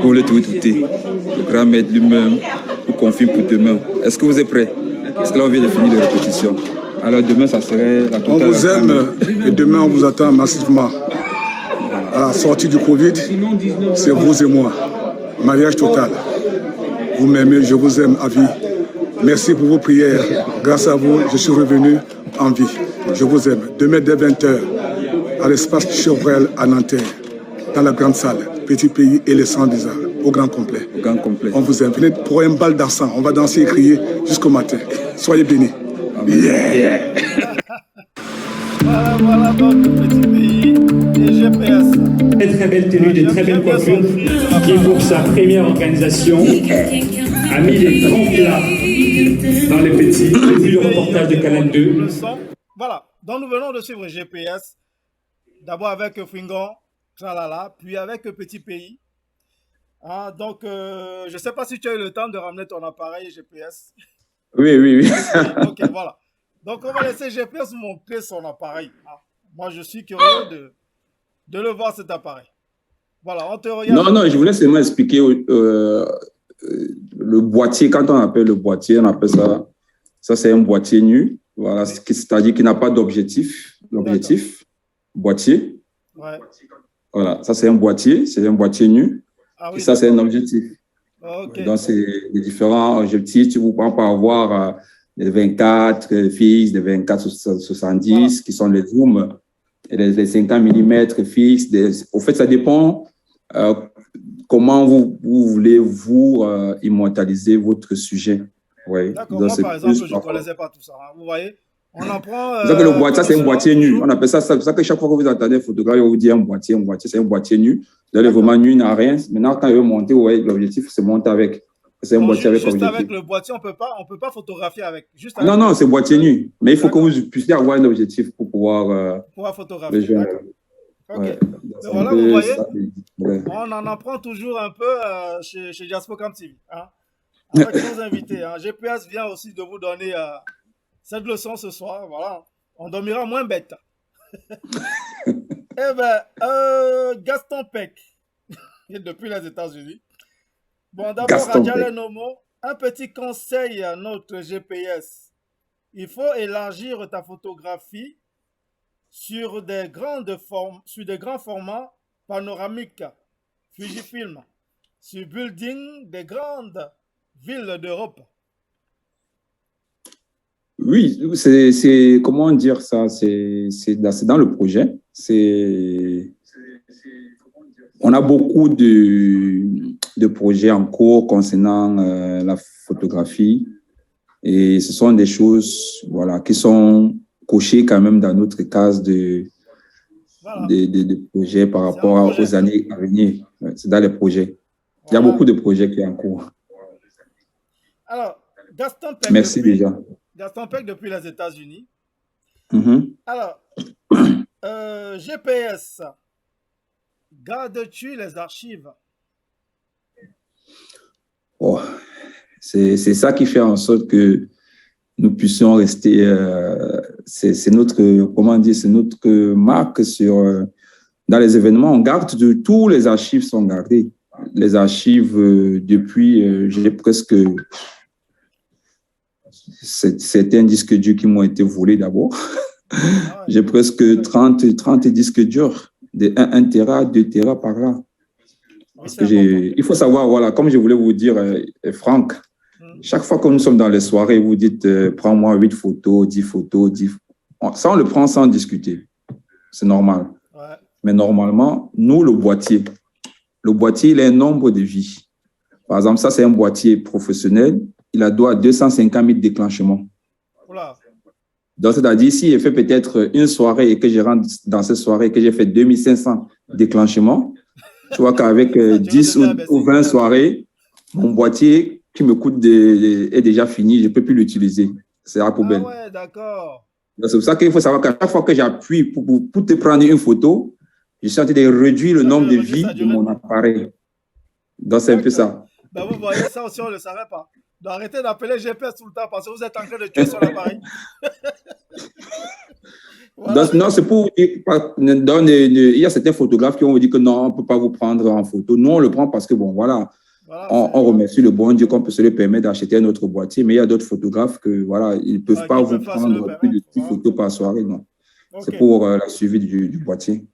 pour le tout-touté. Le grand maître lui-même vous confirme pour demain. Est-ce que vous êtes prêts? Parce que là, on vient de finir les répétitions. Alors demain, ça serait la totale. On vous aime et demain, on vous attend massivement. À la sortie du Covid, c'est vous et moi. Mariage total. Vous m'aimez, je vous aime à vie. Merci pour vos prières. Grâce à vous, je suis revenu en vie. Je vous aime. Demain dès 20h, à l'espace Chevrel à Nanterre, dans la grande salle, Petit Pays et les 100 visas, au grand complet. On vous aime. Venez pour un bal dansant. On va danser et crier jusqu'au matin. Soyez bénis. Yeah. Voilà donc Petit Pays et GPS. Très belle tenue, de très belles coiffures, qui pour sa première organisation a mis les grands plats dans les petits, depuis le reportage de Canal 2. Voilà, donc nous venons de suivre GPS, d'abord avec Fringon, Tralala, puis avec Petit Pays. Donc, je ne sais pas si tu as eu le temps de ramener ton appareil GPS. Oui. Ok, voilà. Donc, on va laisser GPS montrer son appareil. Moi, je suis curieux de le voir, cet appareil. Voilà, on te regarde. Non, je voulais seulement expliquer le boîtier. Quand on appelle le boîtier, on appelle ça c'est un boîtier nu. Voilà, c'est-à-dire qu'il n'a pas d'objectif. L'objectif, boîtier. Ouais. Voilà, ça c'est un boîtier nu. Et ça c'est un objectif. Okay. Donc c'est les différents objectifs. Tu peux avoir des 24 fixes, des 24-70 qui sont les zooms, et les 50 mm fixes. Au fait, ça dépend comment vous voulez immortaliser votre sujet. Ouais. D'accord, moi par exemple, je ne connaissais pas tout ça. Vous voyez, on apprend. Ça, c'est un boîtier nu. On appelle ça. C'est pour ça que chaque fois que vous entendez un photographe, on vous dit un boîtier, c'est un boîtier nu. Là, le vraiment nu n'a rien. Maintenant, quand il veut monter, vous voyez, l'objectif, c'est monter avec. C'est un boîtier avec objectif. Juste avec le boîtier, on peut pas photographier avec. Juste avec non, c'est boîtier nu. Mais il faut que vous puissiez avoir un objectif pour pouvoir photographier. Ok. Ouais. Voilà, vous voyez, on en apprend toujours un peu chez Diaspocam TV. Avec nos invités. GPS vient aussi de vous donner cette leçon ce soir. Voilà, on dormira moins bête. Eh bien, Gaston Peck, depuis les États-Unis. Bon, d'abord, Adjale Nomo, un petit conseil à notre GPS. Il faut élargir ta photographie sur des grands formats panoramiques, Fujifilm, sur building des grandes villes d'Europe. Oui, c'est comment dire ça, c'est dans le projet. On a beaucoup de projets en cours concernant la photographie, et ce sont des choses, voilà, qui sont cochées quand même dans notre case de projets par rapport aux années à venir. C'est dans les projets. Il y a beaucoup de projets qui sont en cours. Alors, Gaston Peck. Merci déjà. Gaston Peck depuis les États-Unis. Alors, GPS, gardes-tu les archives? Oh, c'est ça qui fait en sorte que nous puissions rester, c'est notre, comment dire, c'est notre marque dans les événements. On garde tous les archives sont gardées. Les archives depuis, j'ai presque, c'était un disque dur qui m'ont été volés d'abord. J'ai presque 30 disques durs, de 1 Tera, 2 Tera par là. Parce que il faut savoir, voilà, comme je voulais vous dire, Franck, chaque fois que nous sommes dans les soirées, vous dites, prends-moi 8 photos, 10 photos, 10... Ça, on le prend sans discuter. C'est normal. Ouais. Mais normalement, nous, le boîtier, il a un nombre de vies. Par exemple, ça, c'est un boîtier professionnel. Il a droit à 250 000 déclenchements. Voilà. Donc, c'est-à-dire, si j'ai fait peut-être une soirée et que je rentre dans cette soirée et que j'ai fait 2500 déclenchements, tu vois qu'avec 10 ou 20 soirées, mon boîtier qui me coûte est déjà fini, je ne peux plus l'utiliser. C'est à la poubelle. Ah ouais, d'accord. C'est pour ça qu'il faut savoir qu'à chaque fois que j'appuie pour te prendre une photo, je suis en train de réduire le nombre de vies de mon appareil. Donc, c'est un peu ça. Ben, vous voyez, ça aussi, on ne le savait pas. Donc, arrêtez d'appeler GPS tout le temps parce que vous êtes en train de tuer son appareil. Voilà. Donc, non, c'est pour dire, il y a certains photographes qui ont dit que non, on ne peut pas vous prendre en photo. Nous, on le prend parce que, bon, voilà, on remercie le bon Dieu qu'on peut se le permettre d'acheter un autre boîtier, mais il y a d'autres photographes que, voilà, ils ne peuvent pas vous prendre plus de 10 photos par soirée, non. Okay. C'est pour la suivi du boîtier.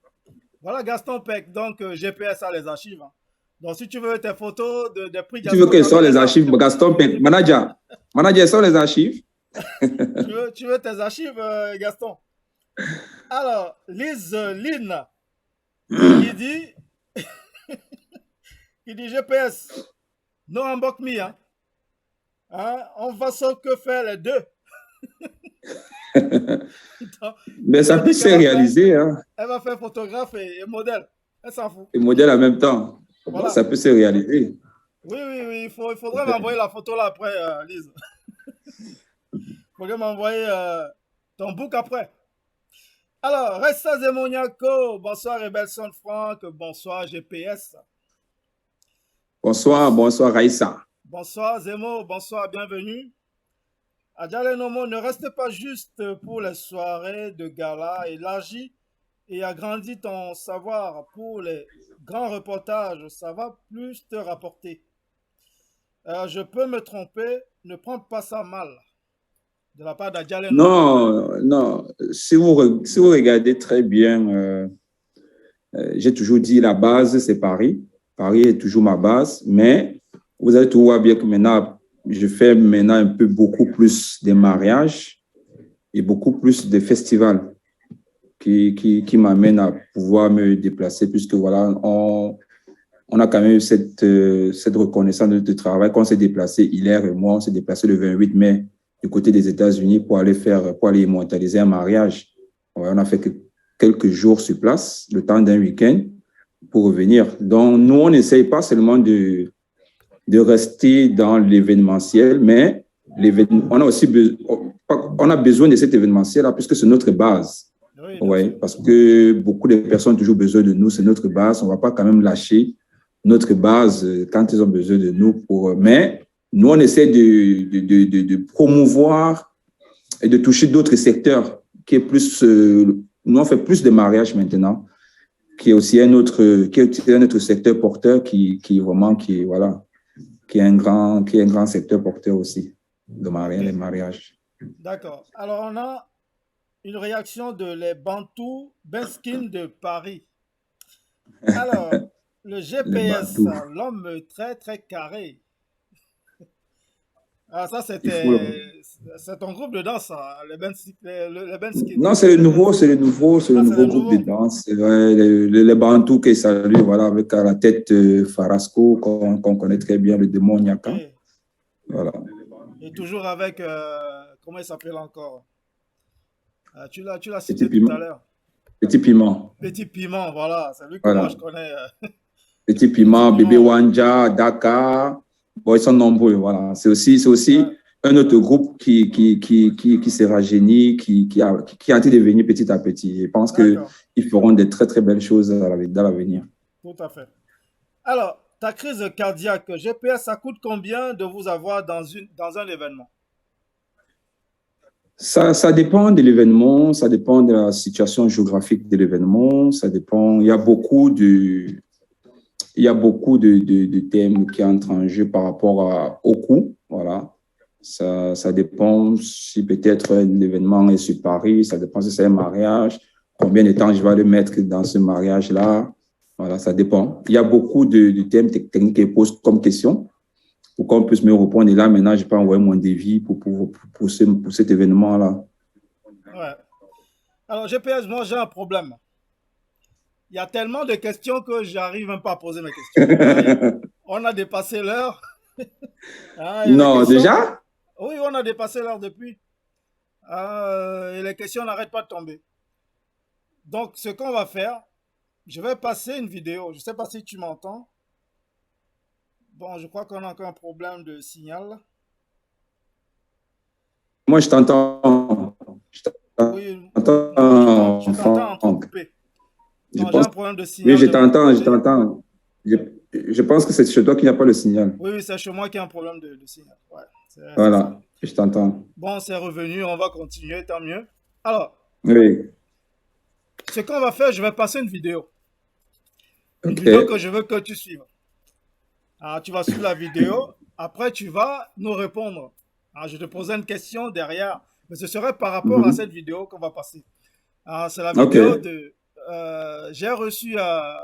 Voilà, Gaston Peck, donc GPS a les archives. Hein. Donc, si tu veux tes photos des prix... Tu veux qu'elles soient les archives, Gaston Peck, manager, sont les archives. tu veux tes archives, Gaston? Alors, Lise Lynn, qui dit, qui dit GPS, no unbox me, hein? On va sauf que faire les deux. Donc, mais ça peut se réaliser. Hein. Elle va faire photographe et modèle. Elle s'en fout. Et modèle en même temps. Voilà. Ça peut se réaliser. Oui. Il faudrait m'envoyer la photo là après, Lise. Il faudrait m'envoyer ton book après. Alors, Ressa Zemoniako, bonsoir Rebelson Franck, bonsoir GPS. Bonsoir Raissa. Bonsoir Zemo, bonsoir, bienvenue. Adjale Nomo, ne reste pas juste pour les soirées de gala, élargis et agrandis ton savoir pour les grands reportages, ça va plus te rapporter. Je peux me tromper, ne prends pas ça mal. De la part d'Adjale Nomo. Non. Si vous regardez très bien, j'ai toujours dit la base, c'est Paris. Paris est toujours ma base, mais vous allez tout voir bien que maintenant, je fais maintenant beaucoup plus de mariages et beaucoup plus de festivals qui m'amènent à pouvoir me déplacer, puisque voilà, on a quand même eu cette reconnaissance de notre travail. Quand on s'est déplacé, Hilaire et moi, on s'est déplacé le 28 mai du côté des États-Unis pour aller immortaliser un mariage. Ouais, on a fait quelques jours sur place, le temps d'un week-end, pour revenir. Donc, nous, on n'essaye pas seulement de rester dans l'événementiel, mais on a besoin de cet événementiel-là puisque c'est notre base. Oui, parce que beaucoup de personnes ont toujours besoin de nous, c'est notre base. On ne va pas quand même lâcher notre base quand ils ont besoin de nous. Mais nous, on essaie de promouvoir et de toucher d'autres secteurs qui est plus... nous, on fait plus de mariages maintenant, qui est aussi un autre secteur porteur qui est un grand secteur porteur aussi, les mariages. D'accord. Alors, on a une réaction de les Bantous Benskin de Paris. Alors, le GPS, l'homme très, très carré. Ah, ça, c'est ton groupe de danse, les Benskin. Non, c'est le nouveau groupe de danse. Les Bantous qui saluent, voilà, avec à la tête Farasco, qu'on connaît très bien, le démon Nyaka. Okay. Voilà. Et toujours avec, comment il s'appelle encore? Tu l'as cité tout à l'heure. Petit Piment. Petit Piment, voilà, c'est lui que moi je connais. Petit Piment, Bébé Wanja, Dakar. Bon, ils sont nombreux, voilà. C'est aussi un autre groupe qui se rajeunit, qui est en train de devenir petit à petit. Je pense qu'ils feront de très, très belles choses dans l'avenir. Tout à fait. Alors, ta crise cardiaque, GPS, ça coûte combien de vous avoir dans un événement? Ça dépend de l'événement, ça dépend de la situation géographique de l'événement, ça dépend. Il y a beaucoup de thèmes qui entrent en jeu par rapport au coût. Voilà. Ça dépend si peut-être l'événement est sur Paris, ça dépend si c'est un mariage, combien de temps je vais le mettre dans ce mariage-là. Voilà, ça dépend. Il y a beaucoup de thèmes techniques qui posent comme question pour qu'on puisse me répondre. Et là, maintenant, je peux envoyer mon devis pour cet événement-là. Ouais. Alors, GPS, moi, j'ai un problème. Il y a tellement de questions que j'arrive même pas à poser mes questions. On a dépassé l'heure. Non, déjà? Oui, on a dépassé l'heure depuis. Et les questions n'arrêtent pas de tomber. Donc, ce qu'on va faire, je vais passer une vidéo. Je ne sais pas si tu m'entends. Bon, je crois qu'on a encore un problème de signal. Moi, je t'entends. Oui, je t'entends entrecoupé. J'ai un problème de signal. Oui, je t'entends. Je pense que c'est chez toi qu'il n'y a pas le signal. Oui, c'est chez moi qu'il y a un problème de signal. Ouais, voilà, je t'entends. Bon, c'est revenu, on va continuer, tant mieux. Alors, oui. Ce qu'on va faire, je vais passer une vidéo. Une vidéo que je veux que tu suives. Alors, tu vas suivre la vidéo, après tu vas nous répondre. Alors, je te poserai une question derrière, mais ce serait par rapport à cette vidéo qu'on va passer. C'est la vidéo de... j'ai reçu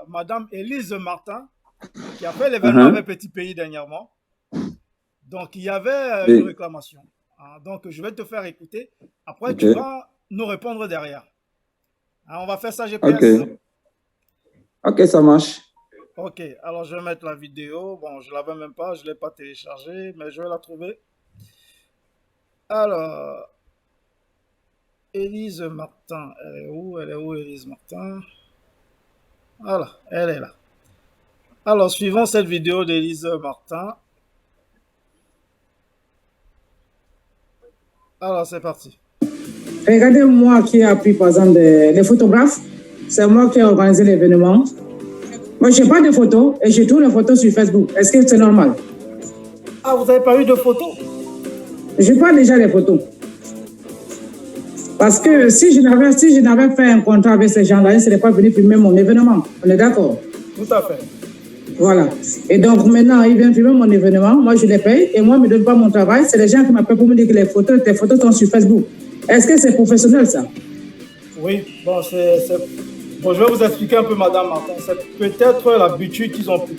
Madame Élise Martin, qui a fait l'événement avec Petit Pays dernièrement. Donc, il y avait une réclamation. Donc, je vais te faire écouter. Après, tu vas nous répondre derrière. On va faire ça GPS. Ok, ça marche. Ok, alors je vais mettre la vidéo. Bon, je ne l'avais même pas, je ne l'ai pas téléchargée, mais je vais la trouver. Alors, Élise Martin, elle est où? Elle est où, Élise Martin? Voilà, elle est là. Alors, suivons cette vidéo d'Élise Martin. Alors, c'est parti. Regardez, moi qui ai appris, par exemple, les photographes. C'est moi qui ai organisé l'événement. Moi, je n'ai pas de photos et je trouve les photos sur Facebook. Est-ce que c'est normal? Ah, vous n'avez pas eu de photos? Je parle déjà des photos. Parce que si je n'avais fait un contrat avec ces gens-là, ils ne seraient pas venus filmer mon événement. On est d'accord? Tout à fait. Voilà. Et donc maintenant, ils viennent filmer mon événement. Moi, je les paye et moi, je ne me donne pas mon travail. C'est les gens qui m'appellent pour me dire que tes photos sont sur Facebook. Est-ce que c'est professionnel, ça? Oui. Bon, bon, je vais vous expliquer un peu, Madame Martin. C'est peut-être l'habitude qu'ils ont pris.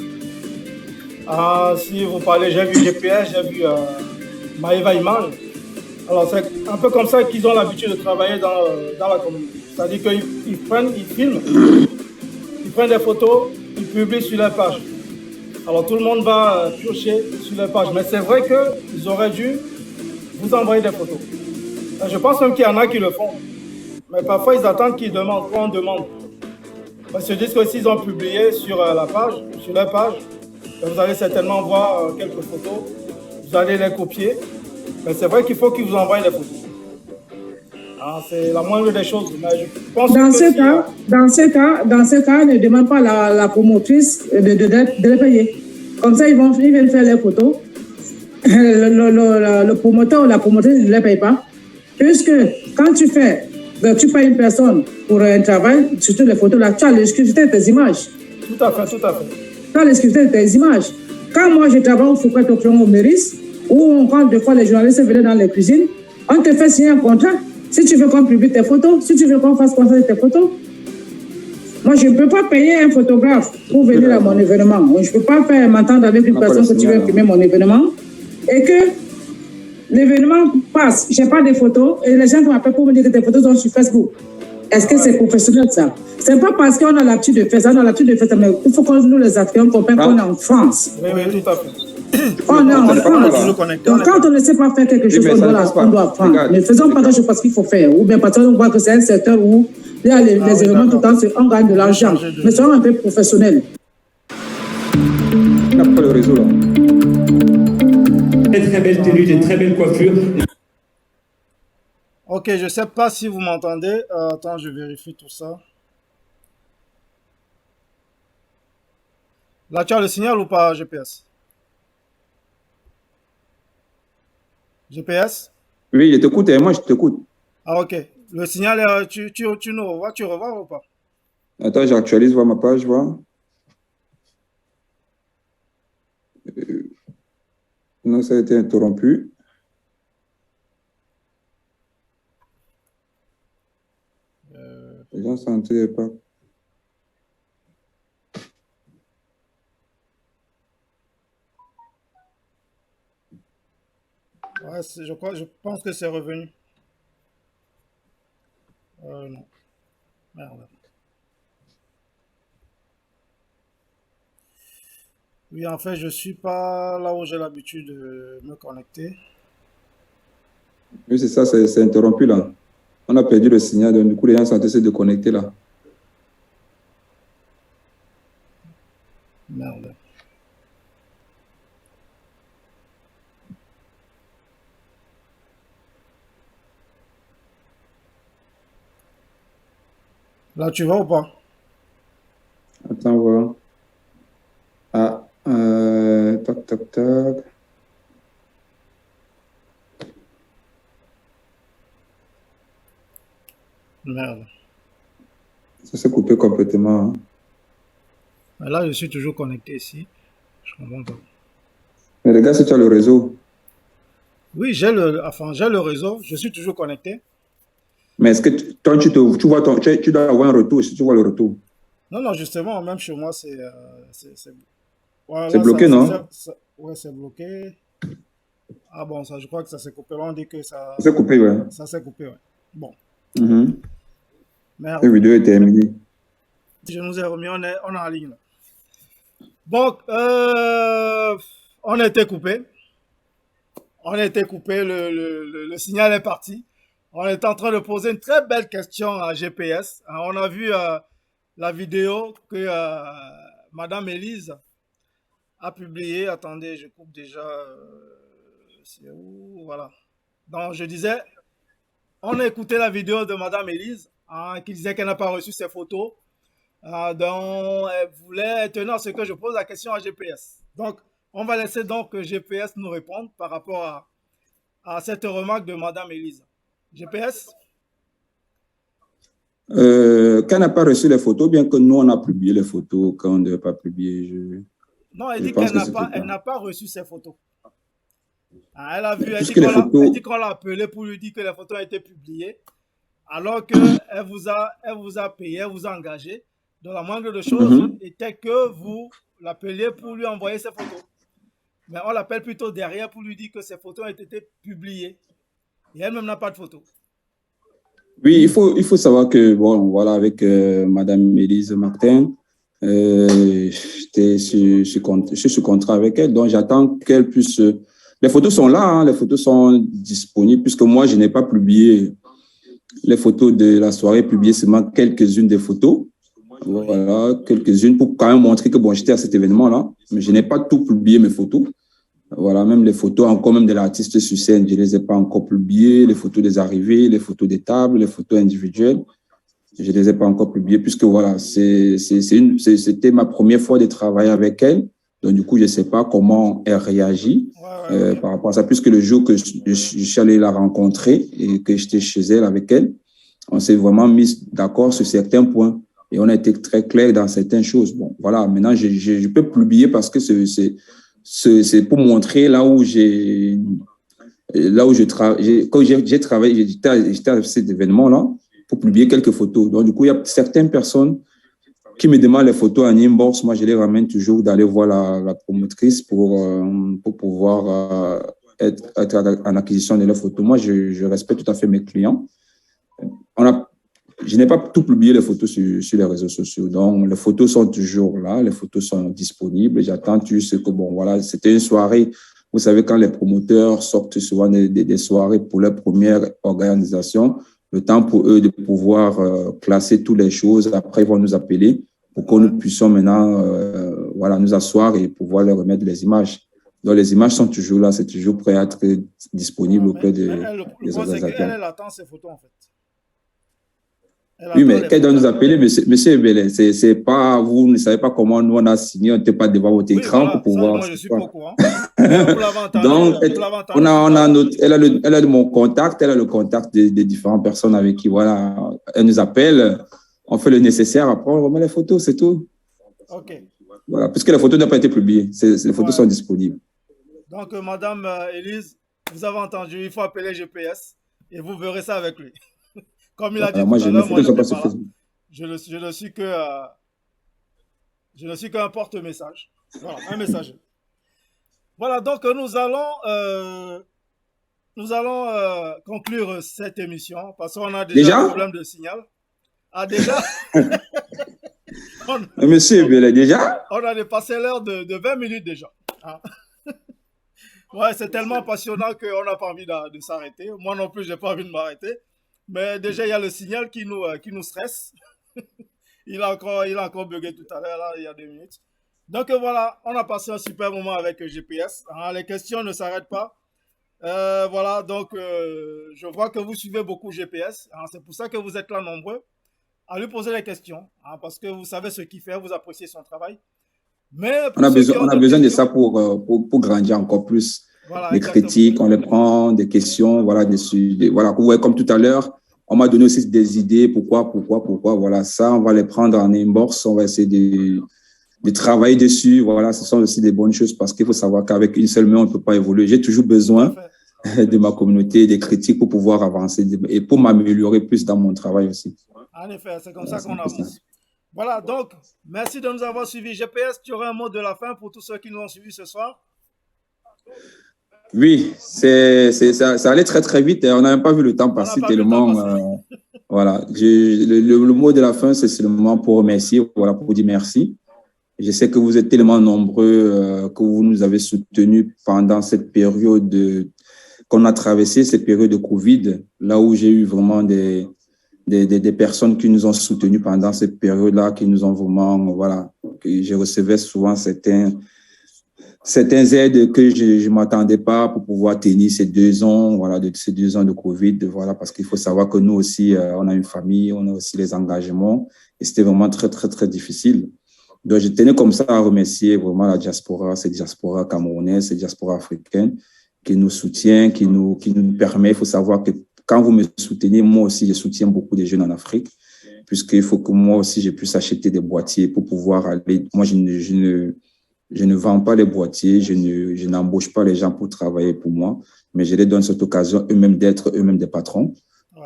Si vous parlez, j'ai vu GPS, j'ai vu Maëva Image. Alors, c'est un peu comme ça qu'ils ont l'habitude de travailler dans la communauté. C'est-à-dire qu'ils filment, ils prennent des photos, ils publient sur leur page. Alors, tout le monde va piocher sur leur page. Mais c'est vrai qu'ils auraient dû vous envoyer des photos. Je pense même qu'il y en a qui le font. Mais parfois, ils attendent qu'ils demandent, qu'on demande. Ils se disent que s'ils ont publié sur leur page, vous allez certainement voir quelques photos. Vous allez les copier. Mais c'est vrai qu'il faut qu'ils vous envoient les photos. C'est la moindre des choses. Mais je pense dans ce cas, ne demande pas la promotrice de les payer. Comme ça, ils viennent faire les photos. Le promoteur ou la promotrice ne les paye pas. Puisque quand tu payes une personne pour un travail, surtout les photos, là, tu as l'exclusivité de tes images. Tout à fait. Tu as l'exclusivité de tes images. Quand moi, je travaille au Foucault au Méris, où quand des fois les journalistes venaient dans les cuisines, on te fait signer un contrat. Si tu veux qu'on publie tes photos, si tu veux qu'on fasse confiance tes photos. Moi, je ne peux pas payer un photographe pour venir à mon événement. Je ne peux pas m'entendre avec une personne que tu veux filmer mon événement et que l'événement passe, je n'ai pas de photos et les gens m'appellent pour me dire que tes photos sont sur Facebook. Est-ce que c'est professionnel, ça? Ce n'est pas parce qu'on a l'habitude de faire ça, mais il faut que nous, les acteurs, comprennent qu'on est en France. Oui, tout à fait. On est en France. Donc, quand on ne sait pas faire quelque chose, on doit apprendre. Ne faisons pas quelque chose parce qu'il faut faire. Ou bien parce qu'on voit que c'est un secteur où il y a les événements tout le temps, on gagne de l'argent. Mais soyons un peu professionnels. le réseau là. Très belle tenue, des très belles coiffures. Ok, je ne sais pas si vous m'entendez. Attends, je vérifie tout ça. Là, tu as le signal ou pas, GPS? GPS? Oui, je t'écoute et moi je t'écoute. Ah, ok. Le signal, tu nous revois, tu revois ou pas? Attends, j'actualise, voir ma page, voir. Non, ça a été interrompu. Les gens sont entrés pas. Ouais, je pense que c'est revenu. Non. Merde. Oui, en fait, je suis pas là où j'ai l'habitude de me connecter. Oui, c'est ça, c'est interrompu là. On a perdu le signal, donc du coup, les gens sont en train de se connecter là. Merde. Là, tu vas ou pas? Attends, voir. Ah, tac, tac, tac. Merde. Ça s'est coupé complètement. Mais là, je suis toujours connecté ici. Je comprends pas. Mais les gars, si tu as le réseau. Oui, j'ai le réseau. Je suis toujours connecté. Mais est-ce que toi, tu dois avoir un retour, si tu vois le retour? Non, non, justement, même chez moi, c'est ouais, C'est bloqué, non? Ouais, c'est bloqué. Ah bon, ça, je crois que ça s'est coupé. Là, on dit que ça... Ça s'est coupé, ouais. Ça s'est coupé, ouais. Bon. Merde. La vidéo est terminée. Je nous ai remis, on est en ligne. Là. Bon, on a été coupé. On a été coupé, le signal est parti. On est en train de poser une très belle question à GPS. On a vu la vidéo que Madame Élise a publiée. Attendez, je coupe déjà. C'est où? Voilà. Donc, je disais, on a écouté la vidéo de Madame Élise qui disait qu'elle n'a pas reçu ses photos. Donc, elle voulait tenir à ce que je pose la question à GPS. Donc, on va laisser donc GPS nous répondre par rapport à cette remarque de Madame Élise. GPS? Qu'elle n'a pas reçu les photos, bien que nous, on a publié les photos quand on ne devait pas publier. Non, elle dit qu'elle n'a pas reçu ces photos. Elle a vu, elle dit qu'on l'a appelé pour lui dire que les photos ont été publiées, alors qu'elle vous a payé, elle vous a engagé. Donc la moindre des choses était que vous l'appeliez pour lui envoyer ses photos. Mais on l'appelle plutôt derrière pour lui dire que ces photos ont été publiées. Et elle-même n'a pas de photos. Oui, il faut savoir que, bon, voilà, avec Madame Élise Martin, j'étais sur contrat avec elle, donc j'attends qu'elle puisse... les photos sont là, hein, les photos sont disponibles, puisque moi, je n'ai pas publié les photos de la soirée, publié seulement quelques-unes des photos. Voilà, quelques-unes pour quand même montrer que, bon, j'étais à cet événement-là, mais je n'ai pas tout publié, mes photos. Voilà, même les photos encore même de l'artiste sur scène, je ne les ai pas encore publiées, les photos des arrivées, les photos des tables, les photos individuelles, je ne les ai pas encore publiées, puisque voilà, c'était ma première fois de travailler avec elle. Donc, du coup, je ne sais pas comment elle réagit par rapport à ça, puisque le jour que je suis allé la rencontrer et que j'étais chez elle avec elle, on s'est vraiment mis d'accord sur certains points et on a été très clair dans certaines choses. Bon, voilà, maintenant, je peux publier parce que c'est pour montrer là où je travaille. Quand j'ai travaillé, j'étais à cet événement-là pour publier quelques photos. Donc, du coup, il y a certaines personnes qui me demandent les photos en inbox. Moi, je les ramène toujours d'aller voir la promotrice pour pouvoir être en acquisition de leurs photos. Moi, je respecte tout à fait mes clients. Je n'ai pas tout publié les photos sur les réseaux sociaux. Donc, les photos sont toujours là, les photos sont disponibles. J'attends juste que, bon, voilà, c'était une soirée. Vous savez, quand les promoteurs sortent souvent des soirées pour leur première organisation, le temps pour eux de pouvoir classer toutes les choses. Après, ils vont nous appeler pour que nous puissions maintenant voilà, nous asseoir et pouvoir leur remettre les images. Donc, les images sont toujours là, c'est toujours prêt à être disponible auprès des organisateurs. Elle attend ces photos, en fait. Oui, mais qu'elle doit nous appeler, monsieur Ebele, c'est pas, vous ne savez pas comment nous on a signé, on n'était pas devant votre écran pour pouvoir. Moi, je suis pas au courant. Donc, elle a mon contact, elle a le contact des différentes personnes avec qui, voilà, elle nous appelle, on fait le nécessaire, après on remet les photos, c'est tout. OK. Voilà, puisque les photos n'ont pas été publiées, les photos sont disponibles. Donc, Madame Élise, vous avez entendu, il faut appeler GPS et vous verrez ça avec lui. Comme il a dit tout à l'heure, je ne suis qu'un porte-message. Voilà, un messager. Voilà, donc nous allons conclure cette émission parce qu'on a déjà un problème de signal. Ah, déjà? Monsieur Ebele, déjà? On a dépassé l'heure de 20 minutes déjà. Ah. Ouais, c'est tellement passionnant qu'on n'a pas envie de s'arrêter. Moi non plus, je n'ai pas envie de m'arrêter. Mais déjà, il y a le signal qui nous stresse. il a encore bugué tout à l'heure, là, il y a 2 minutes. Donc voilà, on a passé un super moment avec GPS. Hein, les questions ne s'arrêtent pas. Voilà, donc je vois que vous suivez beaucoup GPS. Hein, c'est pour ça que vous êtes là nombreux à lui poser des questions. Hein, parce que vous savez ce qu'il fait, vous appréciez son travail. Mais on a besoin de ça pour grandir encore plus. Voilà, des critiques, on les prend, des questions, voilà, voilà, vous voyez, comme tout à l'heure, on m'a donné aussi des idées, pourquoi, voilà, ça, on va les prendre en inbox, on va essayer de travailler dessus, voilà, ce sont aussi des bonnes choses parce qu'il faut savoir qu'avec une seule main, on ne peut pas évoluer. J'ai toujours besoin de ma communauté, des critiques pour pouvoir avancer et pour m'améliorer plus dans mon travail aussi. En effet, c'est comme ça qu'on avance. Voilà, donc, merci de nous avoir suivis. GPS, tu aurais un mot de la fin pour tous ceux qui nous ont suivis ce soir? Oui, ça allait très très vite et on n'a même pas vu le temps passer tellement. Voilà, le mot de la fin, c'est seulement pour remercier, voilà, pour dire merci. Je sais que vous êtes tellement nombreux, que vous nous avez soutenus pendant cette période qu'on a traversée, cette période de Covid, là où j'ai eu vraiment des personnes qui nous ont soutenus pendant cette période-là, qui nous ont vraiment, voilà, que je recevais souvent certains aides que je ne m'attendais pas pour pouvoir tenir ces 2 ans, voilà, ces 2 ans de Covid, voilà, parce qu'il faut savoir que nous aussi, on a une famille, on a aussi les engagements, et c'était vraiment très, très, très difficile. Donc, je tenais comme ça à remercier vraiment la diaspora, cette diaspora camerounaise, cette diaspora africaine, qui nous soutient, qui nous permet. Il faut savoir que quand vous me soutenez, moi aussi, je soutiens beaucoup de jeunes en Afrique, puisqu'il faut que moi aussi, je puisse acheter des boîtiers pour pouvoir aller. Moi, je ne vends pas les boîtiers, je n'embauche pas les gens pour travailler pour moi, mais je les donne cette occasion eux-mêmes d'être eux-mêmes des patrons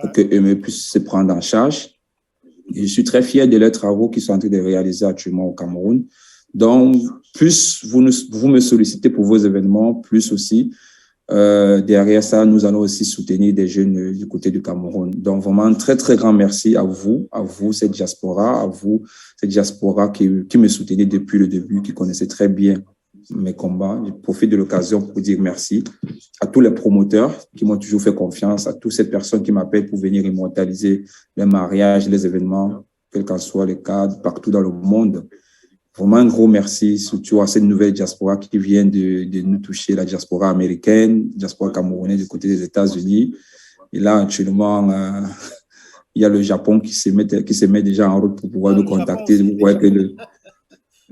pour qu'eux-mêmes puissent se prendre en charge. Et je suis très fier de leurs travaux qu'ils sont en train de réaliser actuellement au Cameroun. Donc, plus vous me sollicitez pour vos événements, plus aussi, derrière ça, nous allons aussi soutenir des jeunes du côté du Cameroun. Donc, vraiment, un très, très grand merci à vous, cette diaspora, qui me soutenait depuis le début, qui connaissait très bien mes combats. Je profite de l'occasion pour dire merci à tous les promoteurs qui m'ont toujours fait confiance, à toutes ces personnes qui m'appellent pour venir immortaliser les mariages, les événements, quel qu'en soit le cadre, partout dans le monde. Vraiment un gros merci, surtout à cette nouvelle diaspora qui vient de nous toucher, la diaspora américaine, diaspora camerounaise du côté des États-Unis. Et là, actuellement, il y a le Japon qui se met déjà en route pour pouvoir nous contacter. Vous voyez que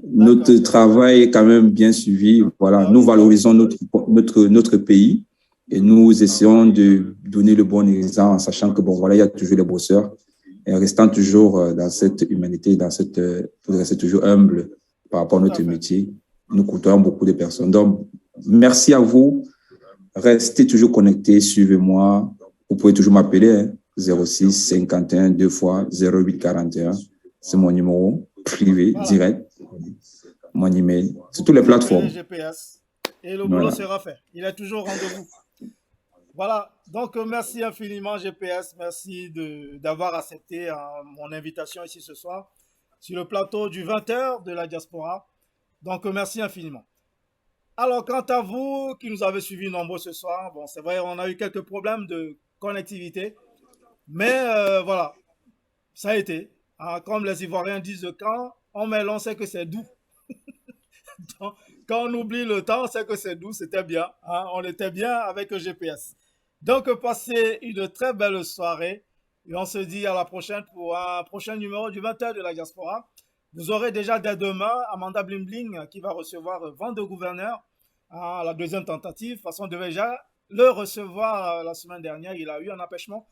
notre travail est quand même bien suivi. Voilà, nous valorisons notre pays et nous essayons de donner le bon exemple en sachant que, bon, voilà, il y a toujours les bosseurs. Et restant toujours dans cette humanité, pour rester toujours humble par rapport à notre métier. Nous côtoyons beaucoup de personnes. Donc, merci à vous. Restez toujours connectés, suivez-moi. Vous pouvez toujours m'appeler, 06 51 2 fois 08 41. C'est mon numéro privé, direct. Mon email, sur toutes les plateformes. GPS. Et le boulot sera fait. Il est toujours au rendez-vous. Voilà, donc merci infiniment GPS, merci d'avoir accepté mon invitation ici ce soir sur le plateau du 20h de la diaspora. Donc merci infiniment. Alors quant à vous qui nous avez suivis nombreux ce soir, bon c'est vrai on a eu quelques problèmes de connectivité, mais voilà, ça a été. Hein, comme les Ivoiriens disent quand on met l'on sait que c'est doux. Donc, quand on oublie le temps, c'est que c'est doux, c'était bien. Hein, on était bien avec le GPS. Donc, passez une très belle soirée. Et on se dit à la prochaine pour un prochain numéro du 20h de la diaspora. Vous aurez déjà dès demain Amanda Bling Bling qui va recevoir Vent de gouverneur à la deuxième tentative. De toute façon, on devait déjà le recevoir la semaine dernière. Il a eu un empêchement.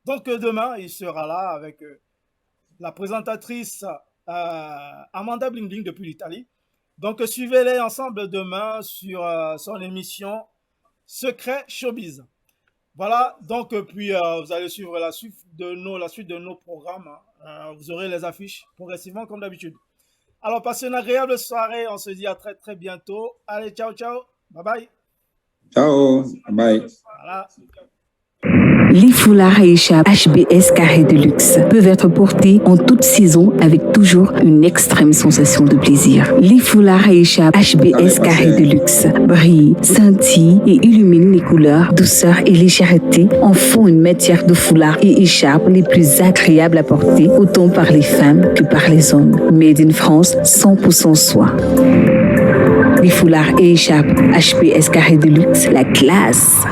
Donc, demain, il sera là avec la présentatrice Amanda Bling Bling depuis l'Italie. Donc, suivez-les ensemble demain sur son émission Secret Showbiz. Voilà, donc puis vous allez suivre la suite de nos programmes. Vous aurez les affiches progressivement comme d'habitude. Alors, passez une agréable soirée. On se dit à très très bientôt. Allez, ciao, ciao. Bye bye. Ciao. Bye. Voilà. Les foulards Aïcha HBS Carré de Luxe peuvent être portés en toute saison avec toujours une extrême sensation de plaisir. Les foulards Aïcha HBS Carré de Luxe brillent, scintillent et illuminent les couleurs, douceur et légèreté en font une matière de foulard et écharpe les plus agréables à porter autant par les femmes que par les hommes. Made in France, 100% soie. Les foulards et écharpes HBS Carré de Luxe, la classe.